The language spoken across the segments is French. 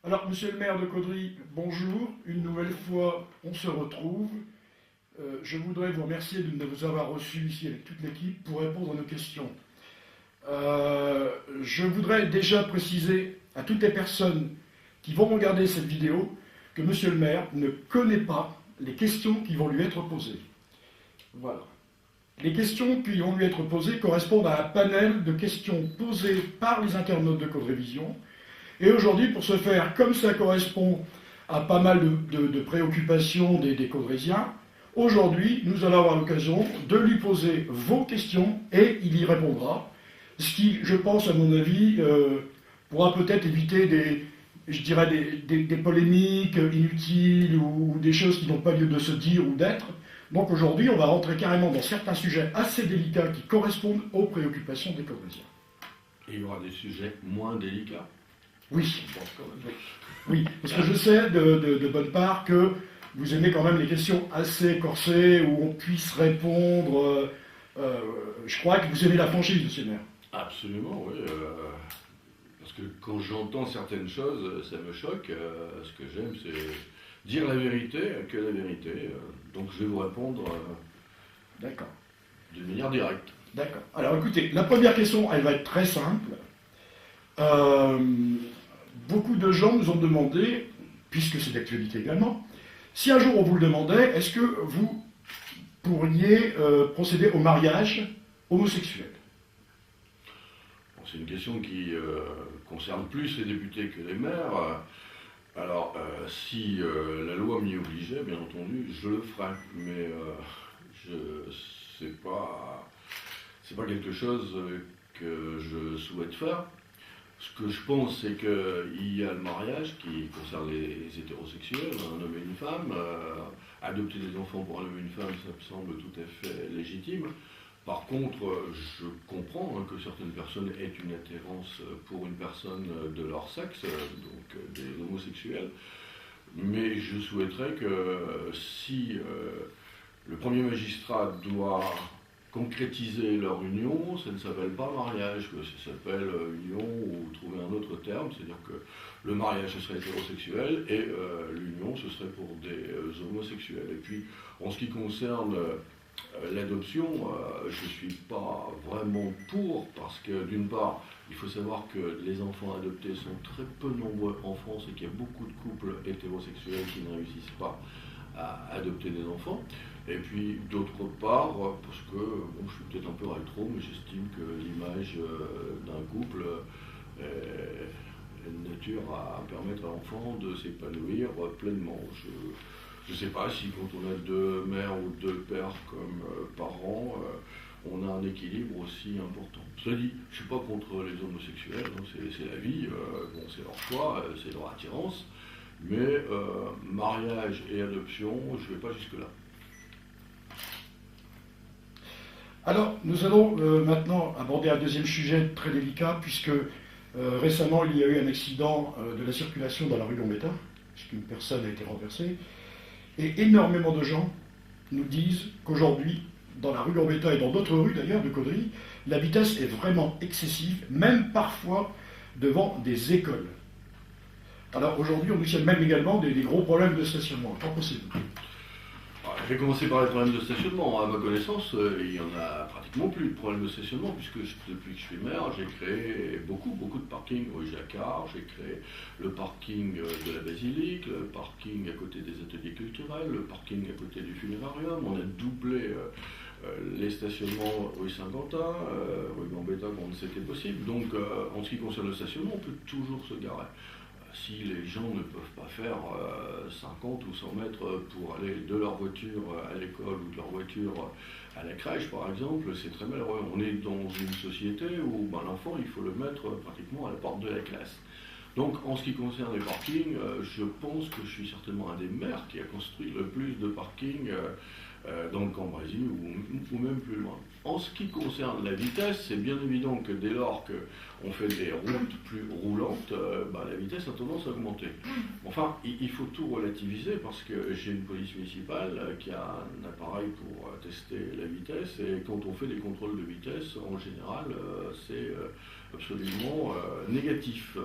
Alors, monsieur le maire de Caudry, bonjour. Une nouvelle fois, on se retrouve. Je voudrais vous remercier de nous avoir reçus ici avec toute l'équipe pour répondre à nos questions. Je voudrais déjà préciser à toutes les personnes qui vont regarder cette vidéo que monsieur le maire ne connaît pas les questions qui vont lui être posées. Voilà. Les questions qui vont lui être posées correspondent à un panel de questions posées par les internautes de Caudryvision. Et aujourd'hui, pour ce faire, comme ça correspond à pas mal de préoccupations des Caudrysiens, aujourd'hui, nous allons avoir l'occasion de lui poser vos questions et il y répondra. Ce qui, je pense, à mon avis, pourra peut-être éviter des polémiques inutiles ou des choses qui n'ont pas lieu de se dire ou d'être. Donc aujourd'hui, on va rentrer carrément dans certains sujets assez délicats qui correspondent aux préoccupations des Caudrysiens. Et il y aura des sujets moins délicats. Oui, oui, parce que je sais de bonne part que vous aimez quand même les questions assez corsées où on puisse répondre. Je crois que vous aimez la franchise, monsieur le maire. Absolument, oui. Parce que quand j'entends certaines choses, ça me choque. Ce que j'aime, c'est dire la vérité, que la vérité. Donc je vais vous répondre D'accord. de manière directe. D'accord. Alors écoutez, la première question, elle va être très simple. Beaucoup de gens nous ont demandé, puisque c'est d'actualité également, si un jour on vous le demandait, est-ce que vous pourriez procéder au mariage homosexuel? Bon, c'est une question qui concerne plus les députés que les maires. Alors, si la loi m'y obligeait, bien entendu, je le ferais. Mais c'est pas quelque chose que je souhaite faire. Ce que je pense, c'est qu'il y a le mariage qui concerne les hétérosexuels, un homme et une femme. Adopter des enfants pour un homme et une femme, ça me semble tout à fait légitime. Par contre, je comprends que certaines personnes aient une attirance pour une personne de leur sexe, donc des homosexuels. Mais je souhaiterais que si le premier magistrat doit concrétiser leur union, ça ne s'appelle pas mariage, que ça s'appelle union ou trouver un autre terme, c'est-à-dire que le mariage ce serait hétérosexuel et l'union ce serait pour des homosexuels. Et puis en ce qui concerne l'adoption, je ne suis pas vraiment pour, parce que d'une part, il faut savoir que les enfants adoptés sont très peu nombreux en France et qu'il y a beaucoup de couples hétérosexuels qui ne réussissent pas à adopter des enfants. Et puis d'autre part, parce que je suis peut-être un peu rétro, mais j'estime que l'image d'un couple est de nature à permettre à l'enfant de s'épanouir pleinement. Je ne sais pas si quand on a deux mères ou deux pères comme parents, on a un équilibre aussi important. Cela dit, je ne suis pas contre les homosexuels, hein, c'est la vie, c'est leur choix, c'est leur attirance, mais mariage et adoption, je ne vais pas jusque-là. Alors, nous allons maintenant aborder un deuxième sujet très délicat, puisque récemment, il y a eu un accident de la circulation dans la rue Gambetta, puisqu'une personne a été renversée, et énormément de gens nous disent qu'aujourd'hui, dans la rue Gambetta et dans d'autres rues d'ailleurs de Caudry, la vitesse est vraiment excessive, même parfois devant des écoles. Alors aujourd'hui, on nous signale même également des gros problèmes de stationnement. Qu'en pensez-vous ? Je vais commencer par les problèmes de stationnement. À ma connaissance, il n'y en a pratiquement plus de problèmes de stationnement, puisque depuis que je suis maire, j'ai créé beaucoup de parkings rue Jacquard, j'ai créé le parking de la Basilique, le parking à côté des ateliers culturels, le parking à côté du funérarium. On a doublé les stationnements rue Saint-Quentin, rue Gambetta quand c'était possible. Donc en ce qui concerne le stationnement, on peut toujours se garer. Si les gens ne peuvent pas faire 50 ou 100 mètres pour aller de leur voiture à l'école ou de leur voiture à la crèche, par exemple, c'est très malheureux. On est dans une société où l'enfant, il faut le mettre pratiquement à la porte de la classe. Donc, en ce qui concerne les parkings, je pense que je suis certainement un des maires qui a construit le plus de parkings dans le Cambrésis ou même plus loin. En ce qui concerne la vitesse, c'est bien évident que dès lors qu'on fait des routes plus roulantes, la vitesse a tendance à augmenter. Enfin, il faut tout relativiser parce que j'ai une police municipale qui a un appareil pour tester la vitesse et quand on fait des contrôles de vitesse, en général, c'est absolument négatif.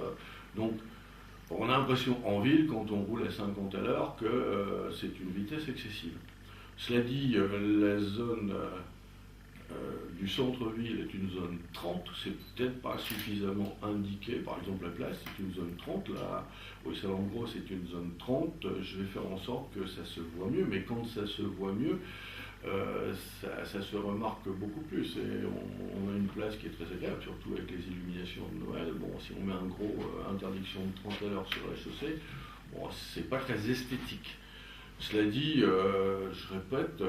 Donc, On a l'impression en ville, quand on roule à 50 à l'heure, que c'est une vitesse excessive. Cela dit, la zone du centre-ville est une zone 30, c'est peut-être pas suffisamment indiqué. Par exemple, la place, c'est une zone 30, là, au Salon Gros, c'est une zone 30. Je vais faire en sorte que ça se voit mieux, mais quand ça se voit mieux, ça se remarque beaucoup plus. Et on a une place qui est très agréable, surtout avec les illuminations de Noël. Bon, si on met un gros interdiction de 30 à l'heure sur la chaussée, bon, c'est pas très esthétique. Cela dit, je répète,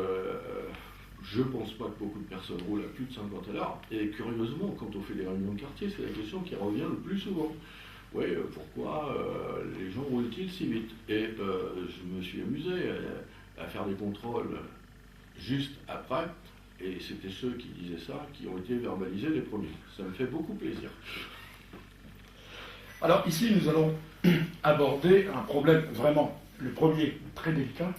je ne pense pas que beaucoup de personnes roulent à plus de 50 à l'heure. Et curieusement, quand on fait des réunions de quartier, c'est la question qui revient le plus souvent. Oui, pourquoi les gens roulent-ils si vite? Et je me suis amusé à faire des contrôles juste après, et c'était ceux qui disaient ça qui ont été verbalisés les premiers. Ça me fait beaucoup plaisir. Alors ici, nous allons aborder un problème vraiment, le premier, très délicat.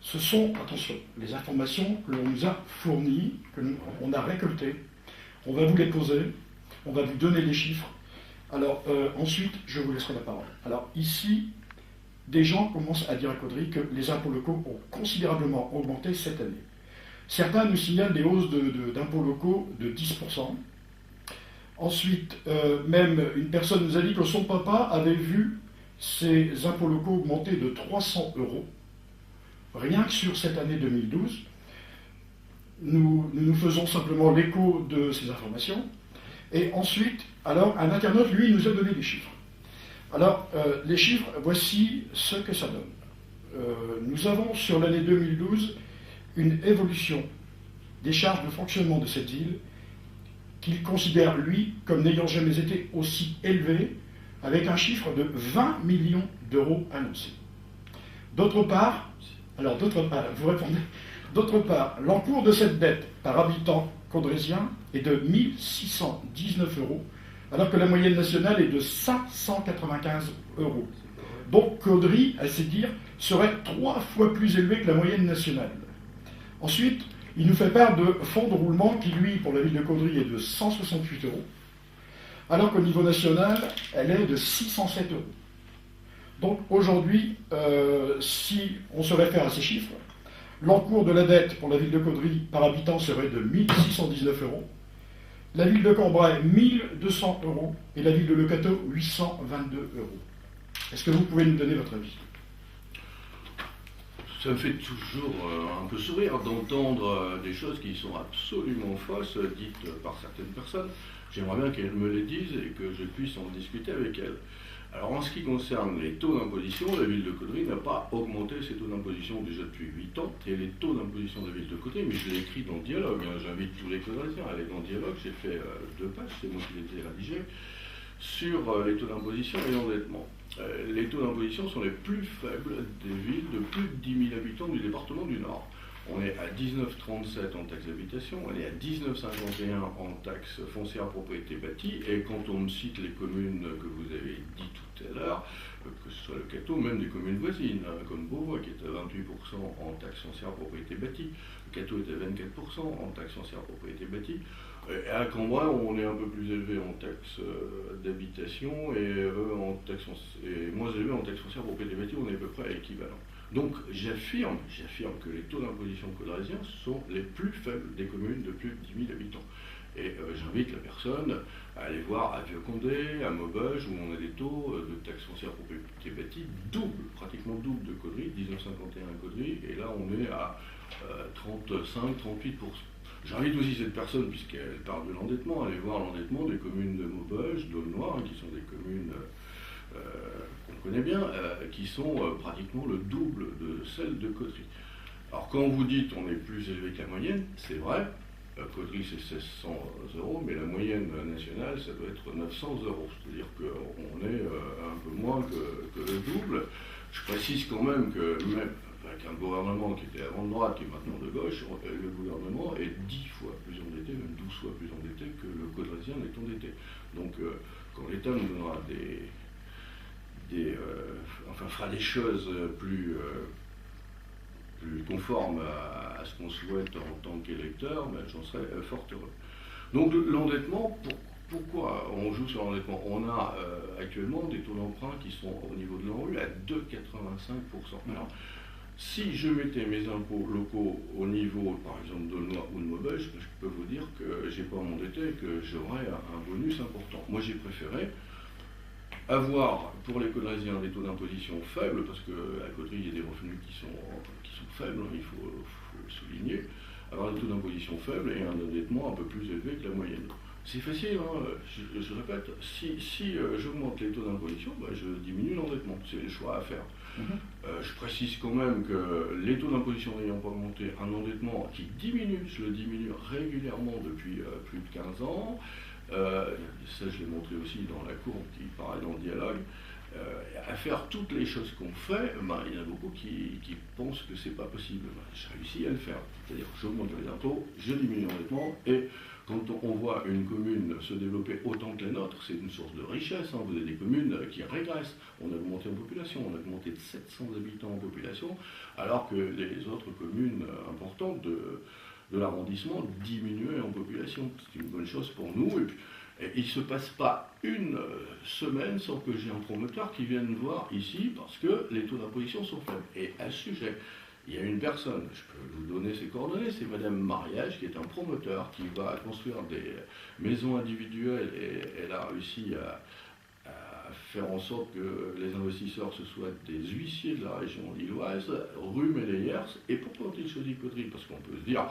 Ce sont, attention, les informations que l'on nous a fournies, que on a récoltées. On va vous les poser, on va vous donner les chiffres. Alors ensuite, je vous laisserai la parole. Alors ici, des gens commencent à dire à Caudry que les impôts locaux ont considérablement augmenté cette année. Certains nous signalent des hausses d'impôts locaux de 10%. Ensuite, même une personne nous a dit que son papa avait vu ses impôts locaux augmenter de 300 €, rien que sur cette année 2012. Nous faisons simplement l'écho de ces informations. Et ensuite, alors, un internaute, lui, nous a donné des chiffres. Alors, les chiffres, voici ce que ça donne. Nous avons sur l'année 2012 une évolution des charges de fonctionnement de cette ville qu'il considère, lui, comme n'ayant jamais été aussi élevée, avec un chiffre de 20 millions d'euros annoncé. D'autre part, vous répondez, d'autre part, l'encours de cette dette par habitant caudrésien est de 1619 €, alors que la moyenne nationale est de 595 €. Donc Caudry, à se dire, serait 3 fois plus élevé que la moyenne nationale. Ensuite, il nous fait part de fonds de roulement qui, lui, pour la ville de Caudry, est de 168 €, alors qu'au niveau national, elle est de 607 €. Donc aujourd'hui, si on se réfère à ces chiffres, l'encours de la dette pour la ville de Caudry par habitant serait de 1619 €, la ville de Cambrai 1200 € et la ville de Lecateau 822 €. Est-ce que vous pouvez nous donner votre avis? Ça me fait toujours un peu sourire d'entendre des choses qui sont absolument fausses, dites par certaines personnes. J'aimerais bien qu'elles me les disent et que je puisse en discuter avec elles. Alors en ce qui concerne les taux d'imposition, la ville de Caudry n'a pas augmenté ses taux d'imposition déjà depuis 8 ans. Et les taux d'imposition de la ville de Caudry, mais je l'ai écrit dans Dialogue, j'invite tous les Caudrysiens à aller dans Dialogue, j'ai fait 2 pages, c'est moi qui les ai rédigées, sur les taux d'imposition et l'endettement. Les taux d'imposition sont les plus faibles des villes de plus de 10 000 habitants du département du Nord. On est à 19,37 en taxe d'habitation, on est à 19,51 en taxe foncière propriété bâtie, et quand on me cite les communes que vous avez dit tout à l'heure, que ce soit le Cateau, même des communes voisines, comme Beauvois qui est à 28% en taxe foncière propriété bâtie, le Cateau est à 24% en taxe foncière propriété bâtie, et à Cambrai on est un peu plus élevé en taxe d'habitation et moins élevé en taxe foncière propriété bâtie, on est à peu près équivalent. Donc j'affirme que les taux d'imposition caudrésiens sont les plus faibles des communes de plus de 10 000 habitants. Et j'invite la personne à aller voir à Vieux-Condé, à Maubeuge, où on a des taux de taxe foncière propriété bâtie pratiquement double de Caudry, 19,51 à Caudry, et là on est à 35-38%. J'invite aussi cette personne, puisqu'elle parle de l'endettement, à aller voir l'endettement des communes de Maubeuge, d'Aulnoy, qui sont des communes qu'on connaît bien, qui sont pratiquement le double de celles de Caudry. Alors quand vous dites on est plus élevé que la moyenne, c'est vrai, Caudry c'est 1600 €, mais la moyenne nationale ça doit être 900 €, c'est-à-dire qu'on est un peu moins que le double. Je précise quand même que même avec un gouvernement qui était avant de droite, qui est maintenant de gauche, le gouvernement est 10 fois plus endetté, même 12 fois plus endetté que le caudrésien n'est endetté. Donc quand l'État nous donnera fera des choses plus conformes à ce qu'on souhaite en tant qu'électeur, ben, j'en serais fort heureux. Donc l'endettement, pourquoi on joue sur l'endettement? On a actuellement des taux d'emprunt qui sont au niveau de l'ANRU à 2,85%. Alors, si je mettais mes impôts locaux au niveau, par exemple, d'Aulnoy ou de Maubeuge, je peux vous dire que je n'ai pas à m'endetter et que j'aurais un bonus important. Moi, j'ai préféré avoir, pour les Caudresiens, des taux d'imposition faibles, parce qu'à Caudry, il y a des revenus qui sont faibles, il faut le souligner, avoir des taux d'imposition faibles et un endettement un peu plus élevé que la moyenne. C'est facile, hein, je répète, si j'augmente les taux d'imposition, je diminue l'endettement, c'est le choix à faire. Je précise quand même que les taux d'imposition n'ayant pas augmenté, un endettement qui diminue, je le diminue régulièrement depuis plus de 15 ans, ça je l'ai montré aussi dans la courbe qui paraît dans le dialogue, à faire toutes les choses qu'on fait, il y en a beaucoup qui pensent que c'est pas possible. J'ai réussi à le faire, c'est-à-dire que j'augmente les impôts, je diminue l'endettement, et quand on voit une commune se développer autant que la nôtre, c'est une source de richesse. Vous avez des communes qui régressent. On a augmenté en population, on a augmenté de 700 habitants en population, alors que les autres communes importantes de l'arrondissement diminuaient en population. C'est une bonne chose pour nous. Et il ne se passe pas une semaine sans que j'ai un promoteur qui vienne voir ici parce que les taux d'imposition sont faibles. Et à ce sujet, il y a une personne, je peux vous donner ses coordonnées, c'est Madame Mariage, qui est un promoteur qui va construire des maisons individuelles, et elle a réussi à faire en sorte que les investisseurs ce soient des huissiers de la région lilloise, rue Mélayers, et pourquoi ont-ils choisi Caudry? Parce qu'on peut se dire,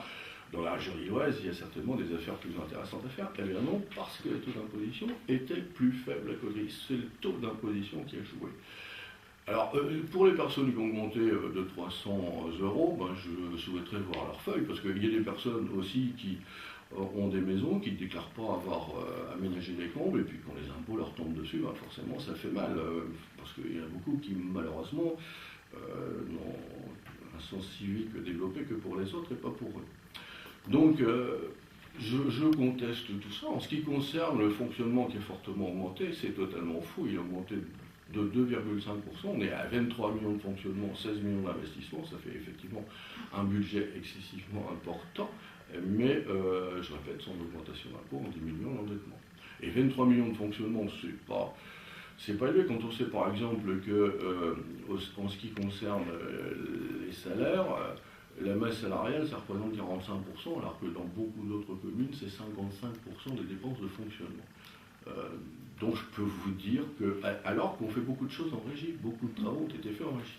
dans la région lilloise, il y a certainement des affaires plus intéressantes à faire. Eh bien non, parce que les taux d'imposition étaient plus faibles à Caudry. C'est le taux d'imposition qui a joué. Alors, pour les personnes qui ont augmenté de 300 €, je souhaiterais voir leur feuille, parce qu'il y a des personnes aussi qui ont des maisons, qui ne déclarent pas avoir aménagé les combles, et puis quand les impôts leur tombent dessus, forcément ça fait mal, parce qu'il y en a beaucoup qui, malheureusement, n'ont un sens civique développé que pour les autres et pas pour eux. Donc, je conteste tout ça. En ce qui concerne le fonctionnement qui est fortement augmenté, c'est totalement fou. Il a augmenté de 2,5%. On est à 23 millions de fonctionnement, 16 millions d'investissement. Ça fait effectivement un budget excessivement important. Mais, je répète, sans augmentation d'impôts, on diminue l'endettement. Et 23 millions de fonctionnement, c'est pas élevé quand on sait par exemple que, en ce qui concerne les salaires, la masse salariale, ça représente 45%, alors que dans beaucoup d'autres communes, c'est 55% des dépenses de fonctionnement. Donc je peux vous dire que, alors qu'on fait beaucoup de choses en régie, beaucoup de travaux ont été faits en régie.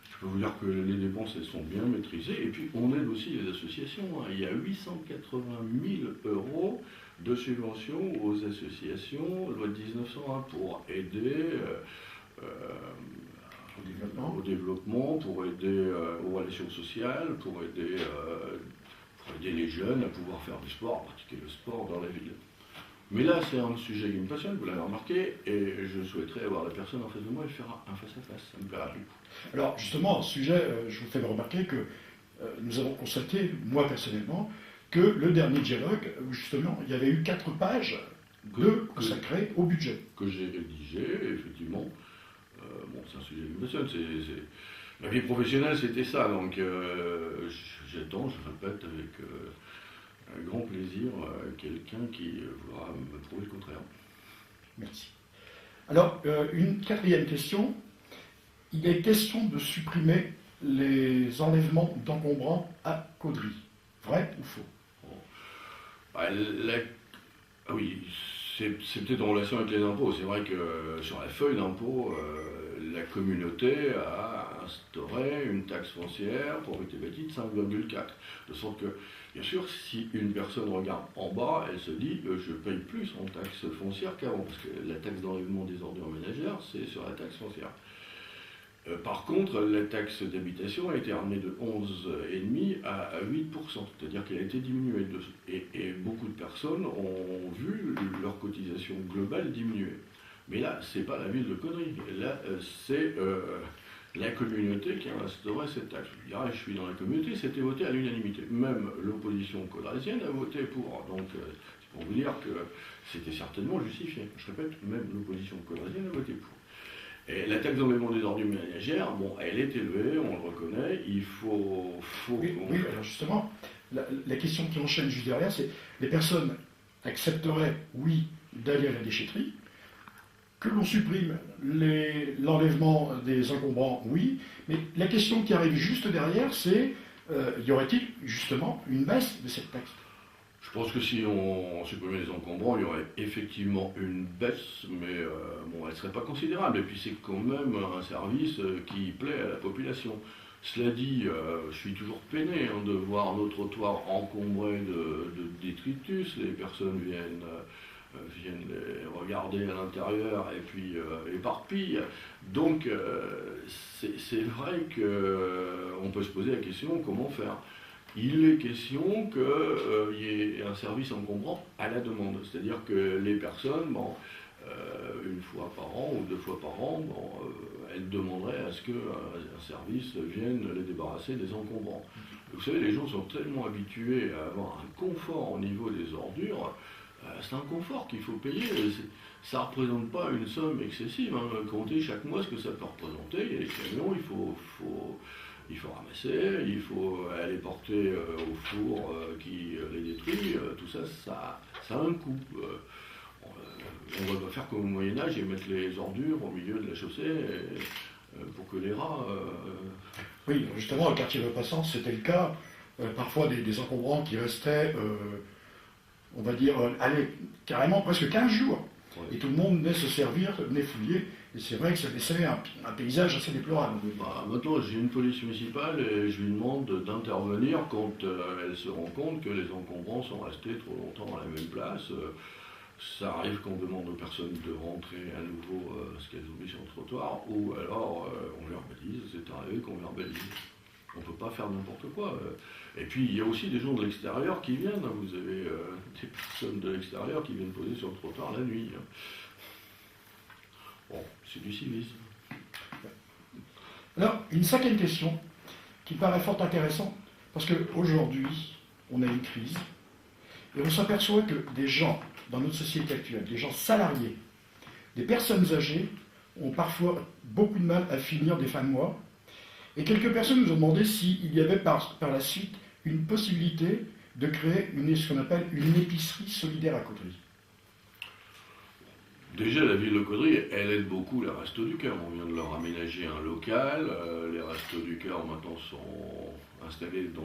Je peux vous dire que les dépenses, elles sont bien maîtrisées, et puis on aide aussi les associations. Il y a 880 000 € de subventions aux associations, loi de 1901, pour aider au développement, pour aider aux relations sociales, pour aider les jeunes à pouvoir faire du sport, à pratiquer le sport dans la ville. Mais là, c'est un sujet qui me passionne, vous l'avez remarqué, et je souhaiterais avoir la personne en face de moi et faire un face-à-face, ça me plairait beaucoup. Alors, justement, à ce sujet, je vous fais remarquer que nous avons constaté, moi personnellement, que le dernier dialogue, justement, il y avait eu 4 pages consacrées au budget. Que j'ai rédigé, effectivement. C'est un sujet qui me passionne. Ma vie professionnelle, c'était ça, donc j'attends, je répète, avec un grand plaisir, quelqu'un qui voudra me prouver le contraire. Merci. Alors, une 4e question. Il est question de supprimer les enlèvements d'encombrants à Caudry. Vrai ou faux? Oui, c'est peut-être en relation avec les impôts. C'est vrai que sur la feuille d'impôt, la communauté a instauré une taxe foncière, propriété bâtie, de 5,4. De sorte que, bien sûr, si une personne regarde en bas, elle se dit je paye plus en taxe foncière qu'avant, parce que la taxe d'enlèvement des ordures ménagères, c'est sur la taxe foncière. Par contre, la taxe d'habitation a été ramenée de 11,5 à 8%, c'est-à-dire qu'elle a été diminuée. Et beaucoup de personnes ont vu leur cotisation globale diminuer. Mais là, ce n'est pas la ville de Caudry. Là, c'est la communauté qui a instauré cette taxe. Je suis dans la communauté, c'était voté à l'unanimité. Même l'opposition caudrésienne a voté pour. Donc, c'est pour vous dire que c'était certainement justifié. Je répète, même l'opposition caudrésienne a voté pour. Et la taxe d'enlèvement des ordures ménagères, elle est élevée, on le reconnaît, il faut... Oui, alors justement, la question qui enchaîne juste derrière, c'est les personnes accepteraient, oui, d'aller à la déchetterie, que l'on supprime l'enlèvement des encombrants, oui, mais la question qui arrive juste derrière, c'est y aurait-il justement une baisse de cette taxe? Je pense que si on supprimait les encombrants, il y aurait effectivement une baisse, mais bon, elle ne serait pas considérable. Et puis c'est quand même un service qui plaît à la population. Cela dit, je suis toujours peiné de voir nos trottoirs encombrés de détritus. Les personnes viennent les regarder à l'intérieur et puis éparpillent. Donc c'est vrai qu'on peut se poser la question comment faire. Il est question qu'il y ait un service encombrant à la demande, c'est-à-dire que les personnes, une fois par an ou 2 fois par an, elles demanderaient à ce qu'un service vienne les débarrasser des encombrants. Vous savez, les gens sont tellement habitués à avoir un confort au niveau des ordures, c'est un confort qu'il faut payer. Ça ne représente pas une somme excessive. Comptez chaque mois ce que ça peut représenter. Il y a les camions, il faut ramasser, il faut aller porter au four qui les détruit. Tout ça, ça a un coût. On va pas faire comme au Moyen-Âge et mettre les ordures au milieu de la chaussée pour que les rats... Oui, justement, au quartier Repassant, c'était le cas. Parfois des encombrants qui restaient, on va dire, allez, carrément presque 15 jours. Ouais. Et tout le monde venait se servir, venait fouiller. Et c'est vrai que ça laissait un paysage assez déplorable. Maintenant, j'ai une police municipale et je lui demande d'intervenir quand elle se rend compte que les encombrants sont restés trop longtemps à la même place. Ça arrive qu'on demande aux personnes de rentrer à nouveau ce qu'elles ont mis sur le trottoir, ou alors on verbalise, c'est arrivé qu'on verbalise. On ne peut pas faire n'importe quoi. Et puis il y a aussi des gens de l'extérieur qui viennent. Vous avez des personnes de l'extérieur qui viennent poser sur le trottoir la nuit. Bon, c'est du civisme. Alors, une cinquième question qui paraît fort intéressante, parce qu'aujourd'hui, on a une crise, et on s'aperçoit que des gens, dans notre société actuelle, des gens salariés, des personnes âgées, ont parfois beaucoup de mal à finir des fins de mois. Et quelques personnes nous ont demandé s'il y avait par la suite une possibilité de créer ce qu'on appelle une épicerie solidaire à Caudry. Déjà, la ville de Caudry, elle aide beaucoup les Restos du Cœur. On vient de leur aménager un local. Les Restos du Cœur, maintenant, sont installés dans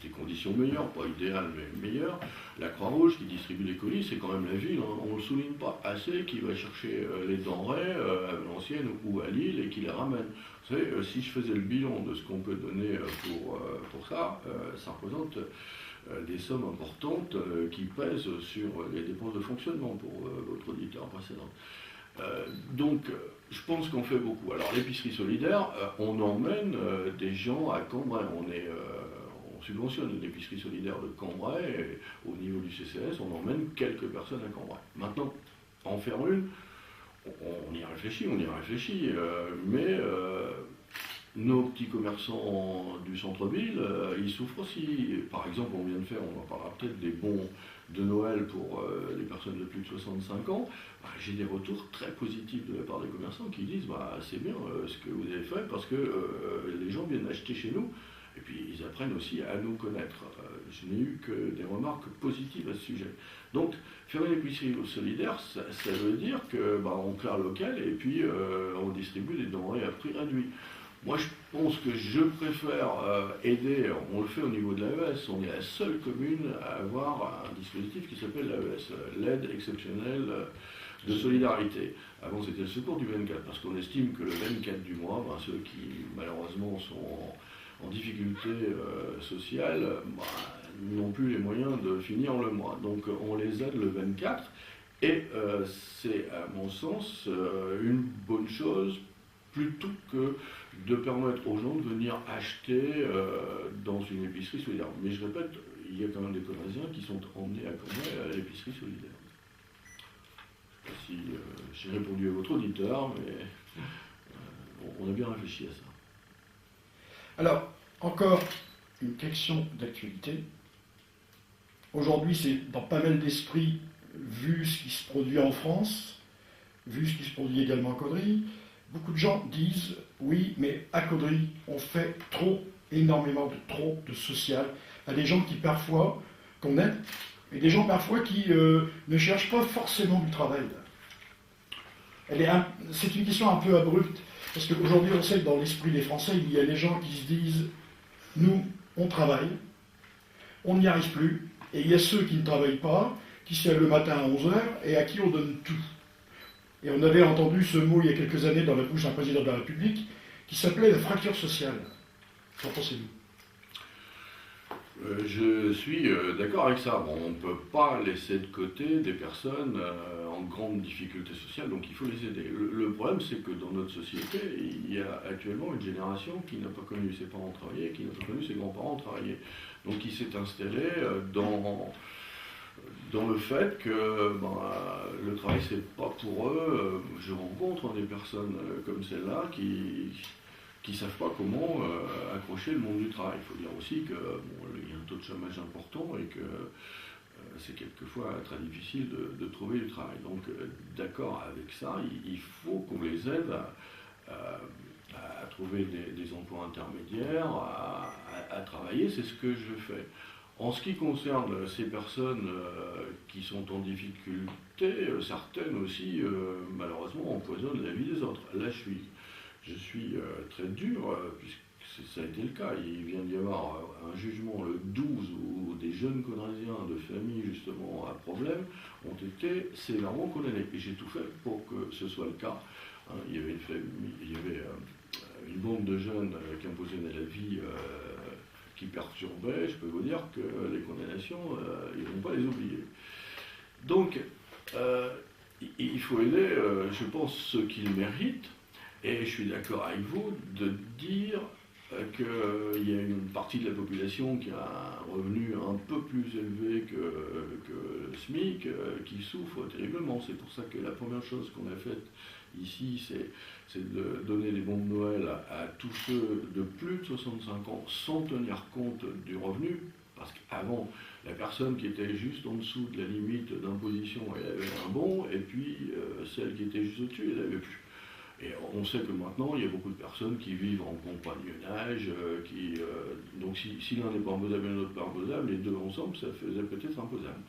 des conditions meilleures, pas idéales, mais meilleures. La Croix-Rouge, qui distribue les colis, c'est quand même la ville, on ne le souligne pas assez, qui va chercher les denrées à Valenciennes ou à Lille et qui les ramène. Vous savez, si je faisais le bilan de ce qu'on peut donner pour ça, ça représente des sommes importantes qui pèsent sur les dépenses de fonctionnement pour votre auditeur précédent. Donc, je pense qu'on fait beaucoup. Alors, l'épicerie solidaire, on emmène des gens à Cambrai. On subventionne l'épicerie solidaire de Cambrai et au niveau du CCS, on emmène quelques personnes à Cambrai. Maintenant, en faire une, on y réfléchit, mais nos petits commerçants du centre-ville, ils souffrent aussi. Par exemple, on vient de faire, on en parlera peut-être, des bons de Noël pour les personnes de plus de 65 ans. J'ai des retours très positifs de la part des commerçants qui disent c'est bien ce que vous avez fait parce que les gens viennent acheter chez nous et puis ils apprennent aussi à nous connaître. Je n'ai eu que des remarques positives à ce sujet. Donc, faire une épicerie solidaire, ça veut dire qu'on crée un local et puis on distribue des denrées à prix réduit. Moi, je pense que je préfère aider, on le fait au niveau de l'AES, on est la seule commune à avoir un dispositif qui s'appelle l'AES, l'aide exceptionnelle de solidarité. Avant, c'était le secours du 24, parce qu'on estime que le 24 du mois, ceux qui malheureusement sont en difficulté sociale, n'ont plus les moyens de finir le mois. Donc on les aide le 24, et c'est à mon sens une bonne chose, plutôt que de permettre aux gens de venir acheter dans une épicerie solidaire. Mais je répète, il y a quand même des Caudrésiens qui sont emmenés à Cambrai à l'épicerie solidaire. Je ne sais pas si j'ai répondu à votre auditeur, mais on a bien réfléchi à ça. Alors, encore une question d'actualité. Aujourd'hui, c'est dans pas mal d'esprits, vu ce qui se produit en France, vu ce qui se produit également à Caudry. Beaucoup de gens disent, oui, mais à Caudry, on fait énormément de social, à des gens qui parfois, qu'on aide, et des gens parfois qui ne cherchent pas forcément du travail. C'est une question un peu abrupte, parce qu'aujourd'hui on sait que dans l'esprit des Français, il y a des gens qui se disent « nous, on travaille, on n'y arrive plus », et il y a ceux qui ne travaillent pas, qui se lèvent le matin à 11 heures et à qui on donne tout. Et on avait entendu ce mot il y a quelques années dans la bouche d'un président de la République qui s'appelait la fracture sociale. Qu'en pensez-vous ? Je suis d'accord avec ça. Bon, on ne peut pas laisser de côté des personnes en grande difficulté sociale, donc il faut les aider. Le problème, c'est que dans notre société, il y a actuellement une génération qui n'a pas connu ses parents travailler, qui n'a pas connu ses grands-parents travailler. Donc qui s'est installée dans le fait que le travail, c'est pas pour eux. Je rencontre des personnes comme celle-là qui ne savent pas comment accrocher le monde du travail. Il faut dire aussi qu'il y a un taux de chômage important et que c'est quelquefois très difficile de trouver du travail. Donc d'accord avec ça, il faut qu'on les aide à trouver des emplois intermédiaires, à travailler, c'est ce que je fais. En ce qui concerne ces personnes qui sont en difficulté, certaines aussi, malheureusement, empoisonnent la vie des autres. Là, je suis très dur, puisque ça a été le cas. Il vient d'y avoir un jugement le 12 où des jeunes Condraisiens de familles justement à problème ont été sévèrement condamnés. Et j'ai tout fait pour que ce soit le cas. Hein, il y avait une bande de jeunes qui imposaient la vie qui perturbaient. Je peux vous dire que les condamnations, ils ne vont pas les oublier. Donc, il faut aider, je pense, ceux qui le méritent. Et je suis d'accord avec vous de dire qu'il y a une partie de la population qui a un revenu un peu plus élevé que le SMIC, qui souffre terriblement. C'est pour ça que la première chose qu'on a faite ici, c'est de donner des bons de Noël à tous ceux de plus de 65 ans sans tenir compte du revenu. Parce qu'avant, la personne qui était juste en dessous de la limite d'imposition, elle avait un bon, et puis celle qui était juste au-dessus, elle n'avait plus. Et on sait que maintenant, il y a beaucoup de personnes qui vivent en compagnonnage, donc si l'un n'est pas imposable et l'autre pas imposable, les deux ensemble, ça faisait peut-être imposable.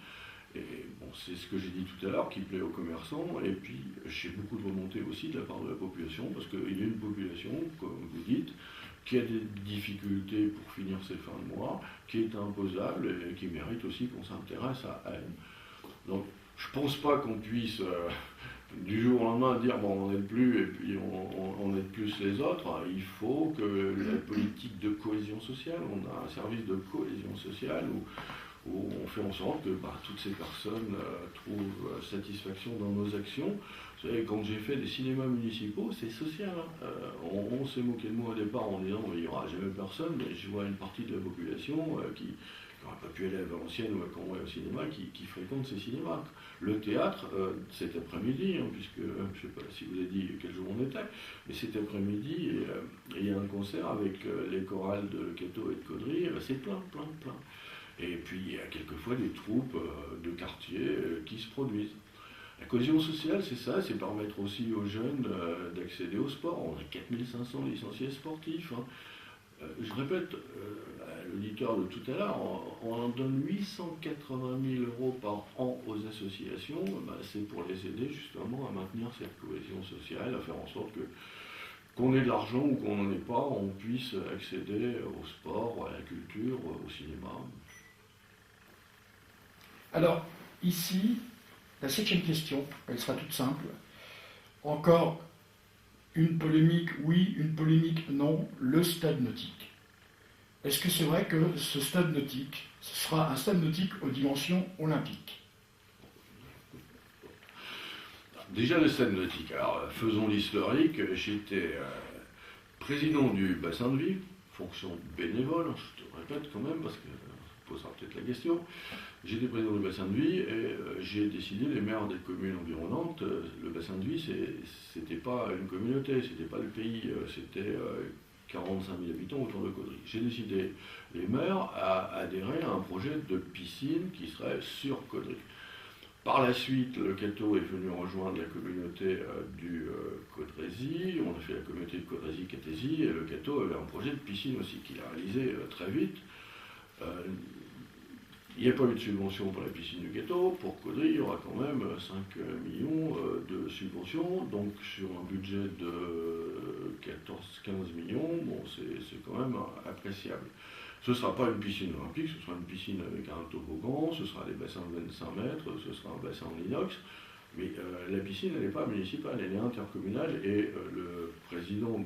Et bon, c'est ce que j'ai dit tout à l'heure, qui plaît aux commerçants, et puis j'ai beaucoup de remontées aussi de la part de la population, parce qu'il y a une population, comme vous dites, qui a des difficultés pour finir ses fins de mois, qui est imposable et qui mérite aussi qu'on s'intéresse à elle. Donc je ne pense pas qu'on puisse du jour au lendemain dire bon, on n'aide plus et puis on aide plus les autres. Il faut que la politique de cohésion sociale, on a un service de cohésion sociale où on fait en sorte que toutes ces personnes trouvent satisfaction dans nos actions. Vous savez, quand j'ai fait des cinémas municipaux, c'est social. Hein. On s'est moqué de moi au départ en disant il n'y aura jamais personne, mais je vois une partie de la population qui n'aurait pas pu aller à Valenciennes ou à Cambrai au cinéma, qui fréquente ces cinémas. Le théâtre, cet après-midi, hein, puisque je ne sais pas si vous avez dit quel jour on était, mais cet après-midi, il y a un concert avec les chorales de Cateau et de Caudry, c'est plein. Et puis il y a quelquefois des troupes de quartier qui se produisent. La cohésion sociale, c'est ça, c'est permettre aussi aux jeunes d'accéder au sport. On a 4500 licenciés sportifs. Hein. Je répète à l'auditeur de tout à l'heure, on en donne 880 000 € par an aux associations. C'est pour les aider justement à maintenir cette cohésion sociale, à faire en sorte qu'on ait de l'argent ou qu'on n'en ait pas, on puisse accéder au sport, à la culture, au cinéma. Alors, ici, la 7e question, elle sera toute simple. Encore une polémique oui, une polémique non, le stade nautique. Est-ce que c'est vrai que ce stade nautique, ce sera un stade nautique aux dimensions olympiques? Déjà le stade nautique. Alors, faisons l'historique. J'étais président du bassin de vie, fonction bénévole, je te répète quand même, parce que ça posera peut-être la question. J'étais président du bassin de vie et j'ai décidé, les maires des communes environnantes, le bassin de vie, c'était pas une communauté, c'était pas le pays, c'était 45 000 habitants autour de Caudry. J'ai décidé, les maires, à adhérer à un projet de piscine qui serait sur Caudry. Par la suite, le Cateau est venu rejoindre la communauté du Caudrésie, on a fait la communauté de Caudrésie-Catésie, et le Cateau avait un projet de piscine aussi qu'il a réalisé très vite. Il n'y a pas eu de subvention pour la piscine du gâteau. Pour Caudry, il y aura quand même 5 millions de subventions. Donc sur un budget de 14-15 millions, bon, c'est quand même appréciable. Ce ne sera pas une piscine olympique, ce sera une piscine avec un toboggan, ce sera des bassins de 25 mètres, ce sera un bassin en inox. Mais la piscine, elle n'est pas municipale, elle est intercommunale. Et le président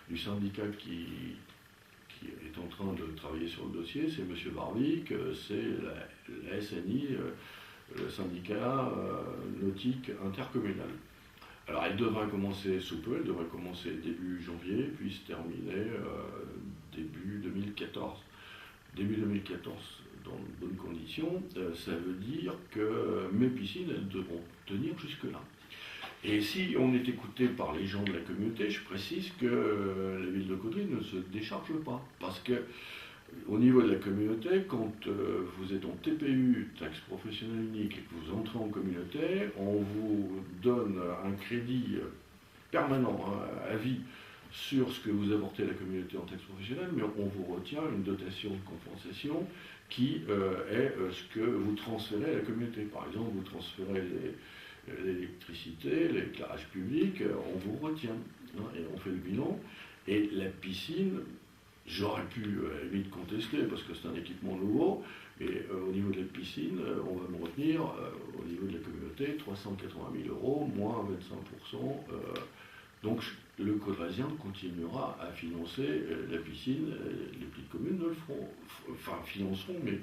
du syndicat qui est en train de travailler sur le dossier, c'est M. Barwick, c'est la SNI, le syndicat nautique intercommunal. Alors elle devrait commencer sous peu, elle devrait commencer début janvier, puis se terminer début 2014. Début 2014, dans de bonnes conditions, ça veut dire que mes piscines, elles devront tenir jusque-là. Et si on est écouté par les gens de la communauté, je précise que la ville de Caudry ne se décharge pas. Parce que au niveau de la communauté, quand vous êtes en TPU, taxe professionnelle unique, et que vous entrez en communauté, on vous donne un crédit permanent, à vie, sur ce que vous apportez à la communauté en taxe professionnelle, mais on vous retient une dotation de compensation qui est ce que vous transférez à la communauté. Par exemple, vous transférez l'électricité, l'éclairage public, on vous retient, et on fait le bilan. Et la piscine, j'aurais pu à la limite contester parce que c'est un équipement nouveau, et au niveau de la piscine, on va me retenir au niveau de la communauté 380 000 €, moins 25%. Donc le Caudrésien continuera à financer la piscine. Les petites communes ne le feront, enfin financeront, mais